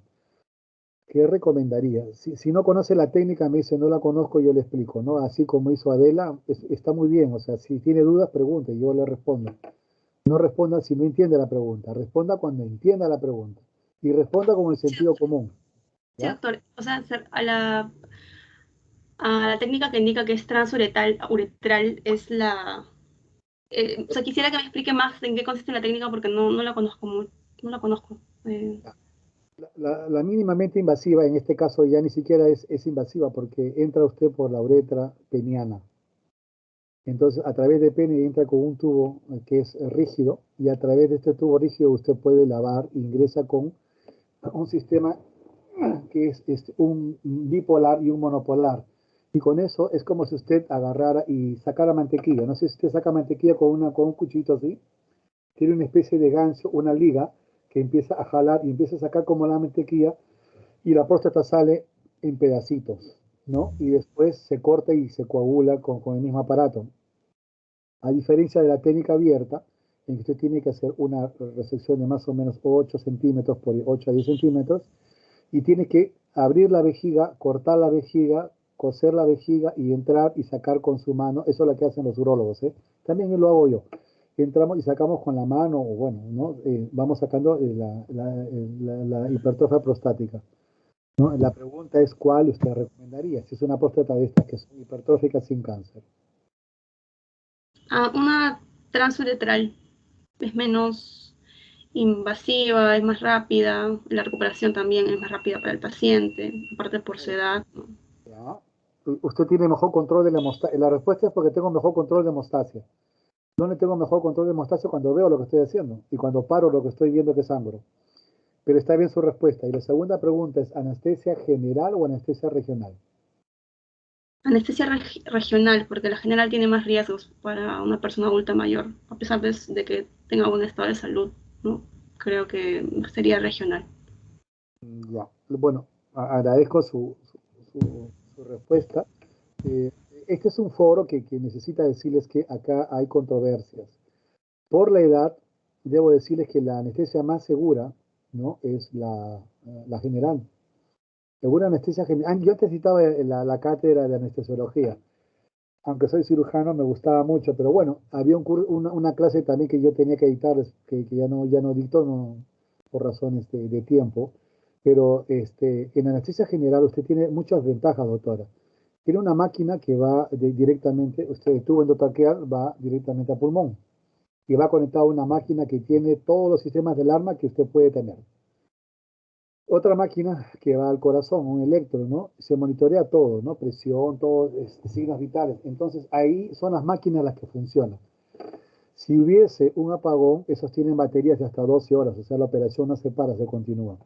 ¿Qué recomendaría? Si no conoce la técnica, me dice, no la conozco, yo le explico, ¿no? Así como hizo Adela, está muy bien. O sea, si tiene dudas, pregunte, yo le respondo. No responda si no entiende la pregunta, responda cuando entienda la pregunta. Y responda con el sentido común. Sí, doctor. O sea, a la técnica que indica que es transuretral es la... o sea, quisiera que me explique más en qué consiste la técnica porque no la conozco mucho. No la conozco. La mínimamente invasiva, en este caso ya ni siquiera es invasiva porque entra usted por la uretra peniana. Entonces, a través del pene entra con un tubo que es rígido y a través de este tubo rígido usted puede lavar, ingresa con un sistema que es un bipolar y un monopolar. Y con eso es como si usted agarrara y sacara mantequilla. No sé si usted saca mantequilla con un cuchito así. Tiene una especie de gancho, una liga que empieza a jalar y empieza a sacar como la mantequilla y la próstata sale en pedacitos, ¿no? Y después se corta y se coagula con el mismo aparato. A diferencia de la técnica abierta, en que usted tiene que hacer una resección de más o menos 8 centímetros por 8 a 10 centímetros, y tiene que abrir la vejiga, cortar la vejiga, coser la vejiga y entrar y sacar con su mano. Eso es lo que hacen los urólogos, ¿eh? También lo hago yo. Entramos y sacamos con la mano, o bueno, ¿no? Vamos sacando la hipertrofia prostática, ¿no? La pregunta es cuál usted recomendaría, si es una próstata de estas que son hipertróficas sin cáncer. Una transuretral es menos invasiva, es más rápida, la recuperación también es más rápida para el paciente, aparte por su edad, ¿no? ¿Ya? Usted tiene mejor control de la hemostasia. La respuesta es porque tengo mejor control de hemostasia. ¿Dónde tengo mejor control de hemostasia? Cuando veo lo que estoy haciendo y cuando paro lo que estoy viendo que sangro. Pero está bien su respuesta. Y la segunda pregunta es, ¿anestesia general o anestesia regional? Anestesia regional, porque la general tiene más riesgos para una persona adulta mayor, a pesar de que tenga buen estado de salud, ¿no? Creo que sería regional. Ya. Bueno, agradezco su respuesta. Este es un foro que necesita decirles que acá hay controversias. Por la edad, debo decirles que la anestesia más segura, ¿no? Es la general. Alguna anestesia general. Yo te citaba la cátedra de anestesiología. Aunque soy cirujano, me gustaba mucho, pero bueno, había una clase también que yo tenía que dictar, que ya no dicto, no, por razones de tiempo. Pero en anestesia general usted tiene muchas ventajas, doctora. Tiene una máquina que va directamente, usted el tubo endotraqueal va directamente a pulmón y va conectado a una máquina que tiene todos los sistemas del arma que usted puede tener. Otra máquina que va al corazón, un electro, ¿no? Se monitorea todo, ¿no? Presión, todo, signos vitales. Entonces ahí son las máquinas las que funcionan. Si hubiese un apagón, esos tienen baterías de hasta 12 horas, o sea, la operación no se para, se continúa.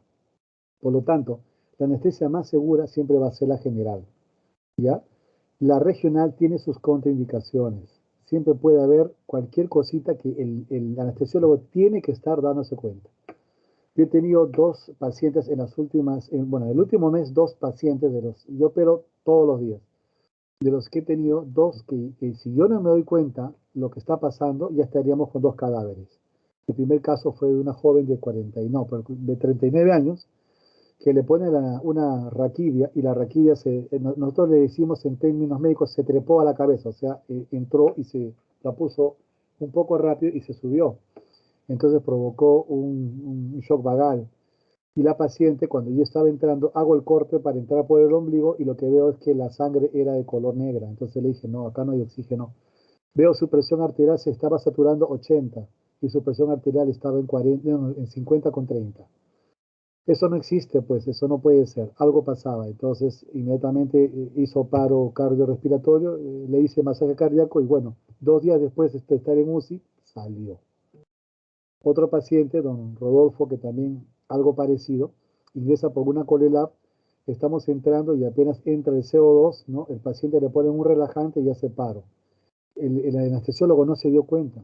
Por lo tanto, la anestesia más segura siempre va a ser la general, ¿ya? La regional tiene sus contraindicaciones. Siempre puede haber cualquier cosita que el anestesiólogo tiene que estar dándose cuenta. Yo he tenido dos pacientes en las últimas, bueno, en el último mes, dos pacientes yo opero todos los días. De los que he tenido, dos que si yo no me doy cuenta lo que está pasando, ya estaríamos con dos cadáveres. El primer caso fue de una joven de 39 años, que le pone una raquidia, y la raquidia, nosotros le decimos en términos médicos, se trepó a la cabeza, o sea, entró y se la puso un poco rápido y se subió. entonces provocó un shock vagal. Y la paciente, cuando yo estaba entrando, hago el corte para entrar por el ombligo y lo que veo es que la sangre era de color negra. Entonces le dije, no, acá no hay oxígeno. Veo su presión arterial se estaba saturando 80 y su presión arterial estaba en 40, no, en 50/30. Eso no existe, pues, eso no puede ser. Algo pasaba. Entonces, inmediatamente hizo paro cardiorrespiratorio, le hice masaje cardíaco y bueno, 2 días después de estar en UCI, salió. Otro paciente, don Rodolfo, que también algo parecido, ingresa por una colelab, estamos entrando y apenas entra el CO2, ¿no? El paciente le pone un relajante y hace paro. El anestesiólogo no se dio cuenta.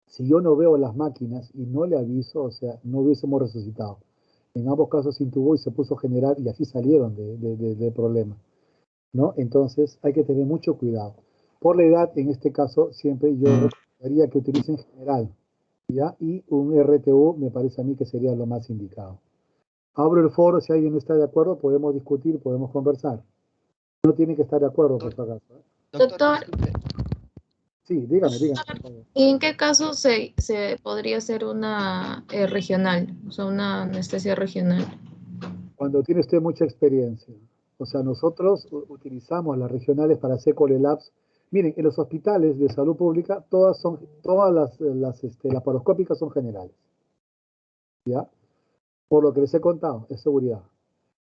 Si yo no veo las máquinas y no le aviso, o sea, no hubiésemos resucitado. En ambos casos se intubó y se puso general y así salieron del problema, ¿no? Entonces hay que tener mucho cuidado. Por la edad, en este caso, siempre yo recomendaría que utilicen general, ¿ya? Y un RTU me parece a mí que sería lo más indicado. Abro el foro, si alguien no está de acuerdo, podemos discutir, podemos conversar. No tiene que estar de acuerdo, por favor. Doctor, Sí, dígame, dígame. Por favor. ¿y en qué caso se podría hacer una regional, o sea, una anestesia regional? Cuando tiene usted mucha experiencia. O sea, nosotros utilizamos las regionales para hacer colelabs. Miren, en los hospitales de salud pública, todas las laparoscópicas son generales. ¿Ya? Por lo que les he contado, es seguridad.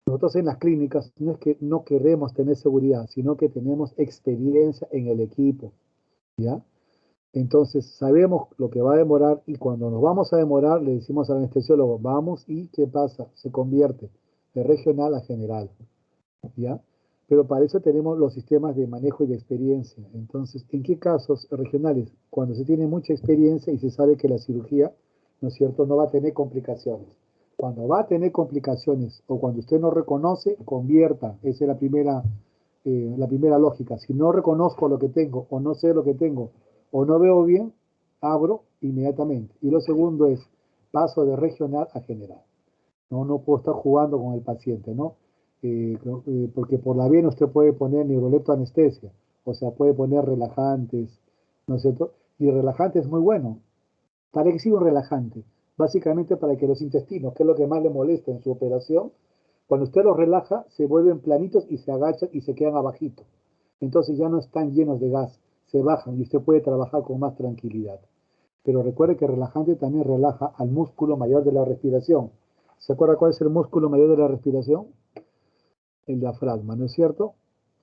Nosotros en las clínicas no es que no queremos tener seguridad, sino que tenemos experiencia en el equipo. ¿Ya? Entonces, sabemos lo que va a demorar y cuando nos vamos a demorar, le decimos al anestesiólogo, vamos y ¿qué pasa? Se convierte de regional a general, ¿ya? Pero para eso tenemos los sistemas de manejo y de experiencia. Entonces, ¿en qué casos regionales? Cuando se tiene mucha experiencia y se sabe que la cirugía, ¿no es cierto?, no va a tener complicaciones. Cuando va a tener complicaciones o cuando usted no reconoce, convierta. Esa es la primera lógica. Si no reconozco lo que tengo o no sé lo que tengo o no veo bien, abro inmediatamente. Y lo segundo es, paso de regional a general. No puedo estar jugando con el paciente, ¿no? Porque por la vena usted puede poner neuroleptoanestesia, o sea, puede poner relajantes, ¿no es cierto? Y el relajante es muy bueno. ¿Para qué sirve un relajante? Básicamente para que los intestinos, que es lo que más le molesta en su operación, cuando usted los relaja, se vuelven planitos y se agachan y se quedan abajito. Entonces ya no están llenos de gas, se bajan y usted puede trabajar con más tranquilidad. Pero recuerde que el relajante también relaja al músculo mayor de la respiración. ¿Se acuerda cuál es el músculo mayor de la respiración? El diafragma, ¿no es cierto?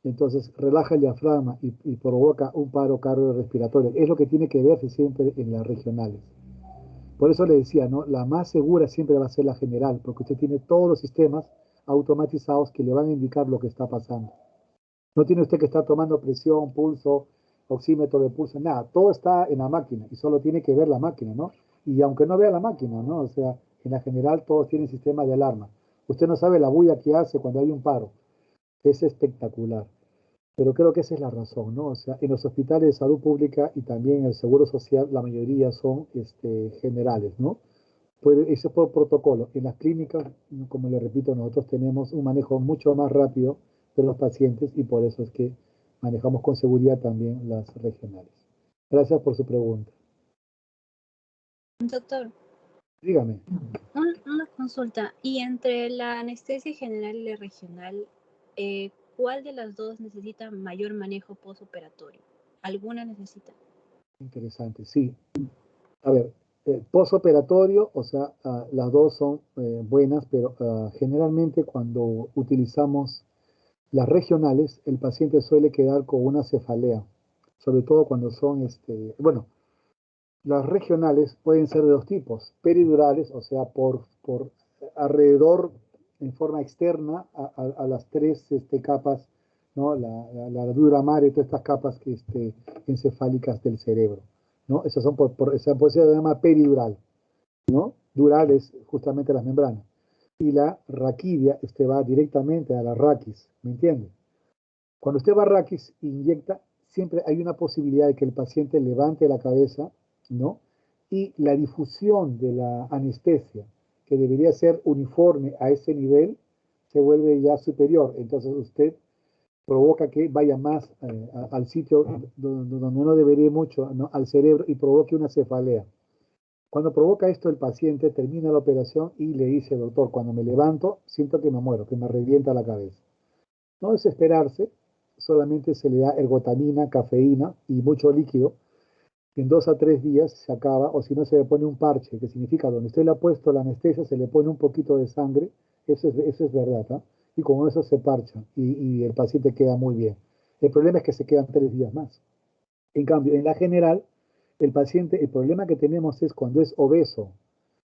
Entonces relaja el diafragma y provoca un paro cardiorrespiratorio. Es lo que tiene que verse siempre en las regionales. Por eso le decía, ¿no? La más segura siempre va a ser la general, porque usted tiene todos los sistemas automatizados que le van a indicar lo que está pasando. No tiene usted que estar tomando presión, pulso, oxímetro de pulso, nada. Todo está en la máquina y solo tiene que ver la máquina, ¿no? Y aunque no vea la máquina, ¿no? O sea, en la general todos tienen sistema de alarma. Usted no sabe la bulla que hace cuando hay un paro. Es espectacular. Pero creo que esa es la razón, ¿no? O sea, en los hospitales de salud pública y también en el Seguro Social, la mayoría son generales, ¿no? Eso es por protocolo. En las clínicas, como le repito, nosotros tenemos un manejo mucho más rápido de los pacientes y por eso es que manejamos con seguridad también las regionales. Gracias por su pregunta. Doctor, Dígame. una consulta. Y entre la anestesia general y la regional, ¿cuál de las dos necesita mayor manejo postoperatorio? ¿Alguna necesita? Interesante, sí. A ver, postoperatorio, o sea, las dos son buenas, pero generalmente cuando utilizamos las regionales, el paciente suele quedar con una cefalea, sobre todo cuando son, bueno, las regionales pueden ser de dos tipos, peridurales, o sea, por alrededor, en forma externa, a las tres capas, ¿no? La dura madre y todas estas capas encefálicas del cerebro, ¿no? Esas son por eso se llama peridural, ¿no? Dural es justamente las membranas. Y la raquidia, va directamente a la raquis, ¿me entiende? Cuando usted va a raquis e inyecta, siempre hay una posibilidad de que el paciente levante la cabeza, ¿no? Y la difusión de la anestesia, que debería ser uniforme a ese nivel, se vuelve ya superior. Entonces usted provoca que vaya más al sitio donde no debería mucho, ¿no? Al cerebro y provoque una cefalea. Cuando provoca esto el paciente, termina la operación y le dice, doctor, cuando me levanto, siento que me muero, que me revienta la cabeza. No desesperarse, solamente se le da ergotamina, cafeína y mucho líquido. En 2 a 3 días se acaba, o si no se le pone un parche, que significa donde usted le ha puesto la anestesia, se le pone un poquito de sangre, eso es verdad, ¿ah? Y con eso se parcha y el paciente queda muy bien. El problema es que se quedan 3 días más. En cambio, en la general, el paciente, el problema que tenemos es cuando es obeso,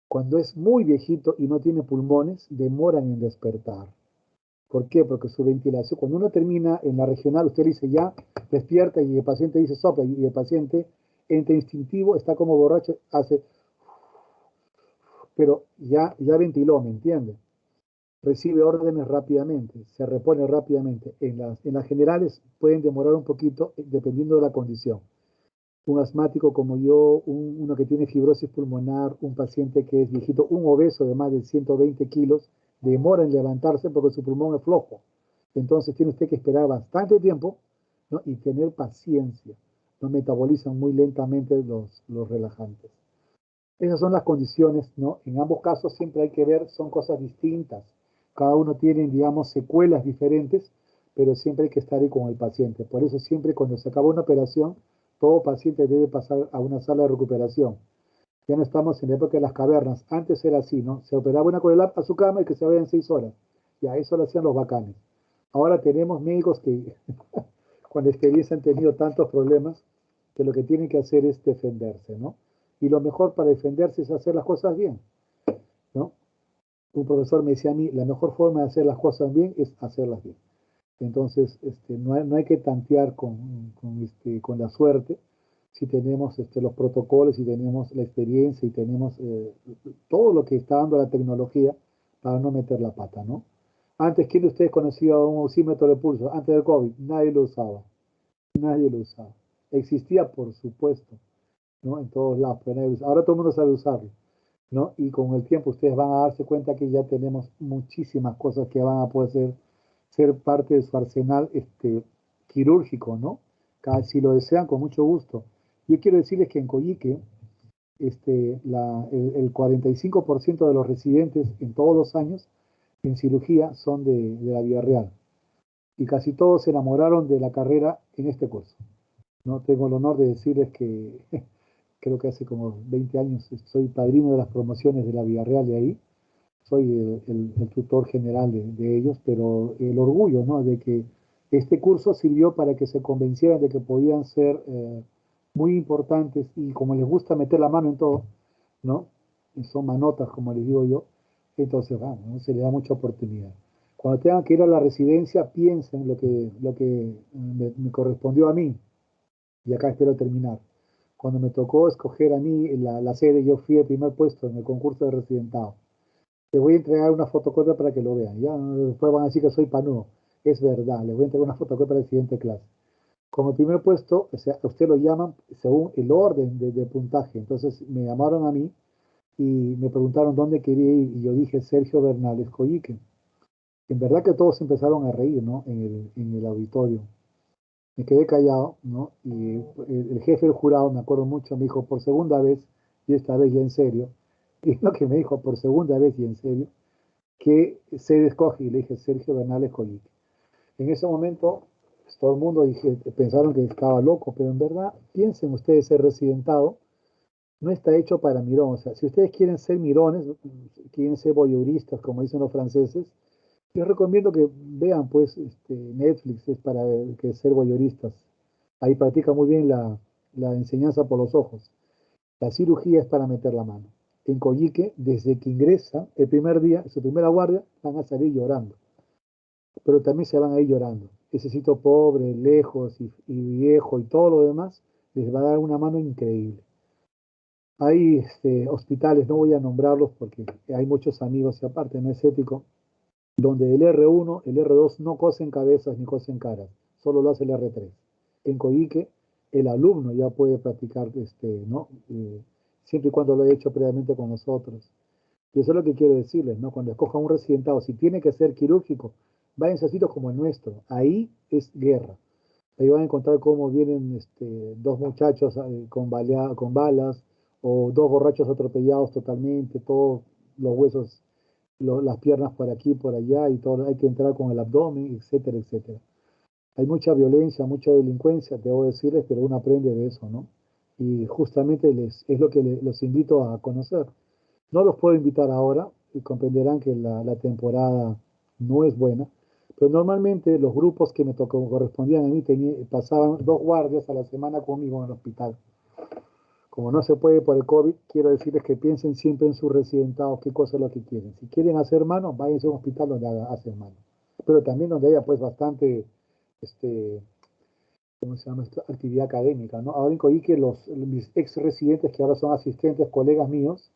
cuando es muy viejito y no tiene pulmones, demoran en despertar. ¿Por qué? Porque su ventilación, cuando uno termina en la regional, usted le dice ya, despierta y el paciente dice sopla y el paciente entre instintivo, está como borracho, hace, pero ya ventiló, ¿me entiende? Recibe órdenes rápidamente, se repone rápidamente. En las generales pueden demorar un poquito dependiendo de la condición. Un asmático como yo, uno que tiene fibrosis pulmonar, un paciente que es viejito, un obeso de más de 120 kilos, demora en levantarse porque su pulmón es flojo. Entonces tiene usted que esperar bastante tiempo, ¿no? Y tener paciencia. No metabolizan muy lentamente los relajantes. Esas son las condiciones, ¿no? En ambos casos siempre hay que ver, son cosas distintas. Cada uno tiene, digamos, secuelas diferentes, pero siempre hay que estar ahí con el paciente. Por eso siempre cuando se acaba una operación, todo paciente debe pasar a una sala de recuperación. Ya no estamos en la época de las cavernas. Antes era así, ¿no? Se operaba una corelap a su cama y que se vaya en 6 horas. Y a eso lo hacían los bacanes. Ahora tenemos médicos que con la experiencia han tenido tantos problemas que lo que tienen que hacer es defenderse, ¿no? Y lo mejor para defenderse es hacer las cosas bien, ¿no? Un profesor me decía a mí, la mejor forma de hacer las cosas bien es hacerlas bien. Entonces, no hay que tantear con la suerte si tenemos los protocolos, si tenemos la experiencia y tenemos todo lo que está dando la tecnología para no meter la pata, ¿no? Antes, ¿quién de ustedes conocía un oxímetro de pulso? Antes del COVID, nadie lo usaba, nadie lo usaba. Existía, por supuesto, ¿no? En todos lados, pero nadie lo usaba. Ahora todo el mundo sabe usarlo, ¿no? Y con el tiempo ustedes van a darse cuenta que ya tenemos muchísimas cosas que van a poder ser parte de su arsenal quirúrgico, ¿no? Si lo desean, con mucho gusto. Yo quiero decirles que en Coyique, el 45% de los residentes en todos los años en cirugía son de la Vía Real. Y casi todos se enamoraron de la carrera en este curso, ¿no? Tengo el honor de decirles que creo que hace como 20 años soy padrino de las promociones de la Vía Real de ahí. Soy el tutor general de ellos, pero el orgullo, ¿no? De que este curso sirvió para que se convencieran de que podían ser muy importantes y como les gusta meter la mano en todo, ¿no? Y son manotas, como les digo yo, entonces, vamos, ¿no? Se les da mucha oportunidad. Cuando tengan que ir a la residencia, piensen lo que me correspondió a mí, y acá espero terminar. Cuando me tocó escoger a mí la sede, yo fui el primer puesto en el concurso de residentado. Te voy a entregar una fotocopia para que lo vean. Ya después van a decir que soy panudo. Es verdad, les voy a entregar una fotocopia para la siguiente clase. Como primer puesto, o sea, a usted lo llaman según el orden de puntaje. Entonces me llamaron a mí y me preguntaron dónde quería ir y yo dije Sergio Bernales Coyique. En verdad que todos empezaron a reír, ¿no? En el auditorio. Me quedé callado, ¿no? Y el jefe del jurado, me acuerdo mucho, me dijo por segunda vez, y esta vez ya en serio, y lo que me dijo por segunda vez y en serio, que se escoge, y le dije Sergio Bernales Coyique. En ese momento, pues, todo el mundo pensaron que estaba loco, pero en verdad, piensen ustedes, ser residentado no está hecho para mirón. O sea, si ustedes quieren ser mirones, quieren ser voyeuristas, como dicen los franceses, les recomiendo que vean, pues, Netflix es para que ser voyeuristas. Ahí practica muy bien la enseñanza por los ojos. La cirugía es para meter la mano. En Coyique, desde que ingresa el primer día, su primera guardia, van a salir llorando. Pero también se van a ir llorando. Ese sitio pobre, lejos y viejo y todo lo demás, les va a dar una mano increíble. Hay hospitales, no voy a nombrarlos porque hay muchos amigos y aparte no es ético, donde el R1, el R2 no cosen cabezas ni cosen caras, solo lo hace el R3. En Coyique, el alumno ya puede practicar, ¿no? Siempre y cuando lo haya hecho previamente con nosotros. Y eso es lo que quiero decirles, ¿no? Cuando escojan un residentado, si tiene que ser quirúrgico, vayan a sitios como el nuestro. Ahí es guerra. Ahí van a encontrar cómo vienen dos muchachos con balas, o dos borrachos atropellados totalmente, todos los huesos, las piernas por aquí, por allá, y todo, hay que entrar con el abdomen, etcétera, etcétera. Hay mucha violencia, mucha delincuencia, debo decirles, pero uno aprende de eso, ¿no? Y justamente es lo que los invito a conocer. No los puedo invitar ahora, y comprenderán que la temporada no es buena, pero normalmente los grupos que me correspondían a mí pasaban 2 guardias a la semana conmigo en el hospital. Como no se puede por el COVID, quiero decirles que piensen siempre en sus residentados, qué cosa es lo que quieren. Si quieren hacer mano, váyanse a un hospital donde hacen mano. Pero también donde haya pues bastante, ¿cómo se llama esto? Actividad académica, ¿no? Ahora en Coique mis ex residentes, que ahora son asistentes, colegas míos,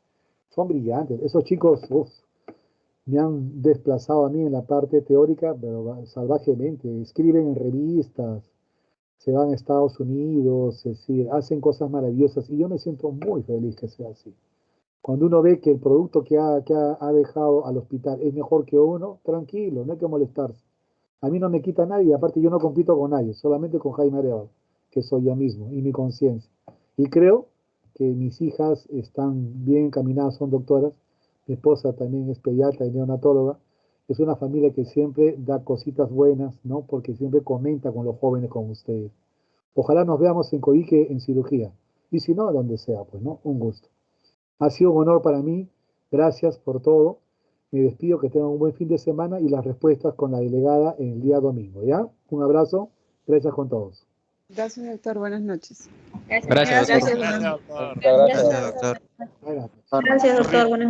son brillantes. Esos chicos, me han desplazado a mí en la parte teórica, pero salvajemente. Escriben en revistas, se van a Estados Unidos, es decir, hacen cosas maravillosas y yo me siento muy feliz que sea así. Cuando uno ve que el producto que ha dejado al hospital es mejor que uno, tranquilo, no hay que molestarse. A mí no me quita nadie, aparte yo no compito con nadie, solamente con Jaime Arevalo, que soy yo mismo y mi conciencia. Y creo que mis hijas están bien encaminadas, son doctoras, mi esposa también es pediatra y neonatóloga. Es una familia que siempre da cositas buenas, ¿no? Porque siempre comenta con los jóvenes como ustedes. Ojalá nos veamos en Coique en cirugía. Y si no, donde sea, pues, ¿no? Un gusto. Ha sido un honor para mí. Gracias por todo. Me despido, que tengan un buen fin de semana y las respuestas con la delegada en el día domingo, ¿ya? Un abrazo. Gracias con todos. Gracias, doctor. Buenas noches. Gracias, doctor. Gracias, doctor. Muchas gracias, doctor. Buenas noches. Gracias, doctor. Buenas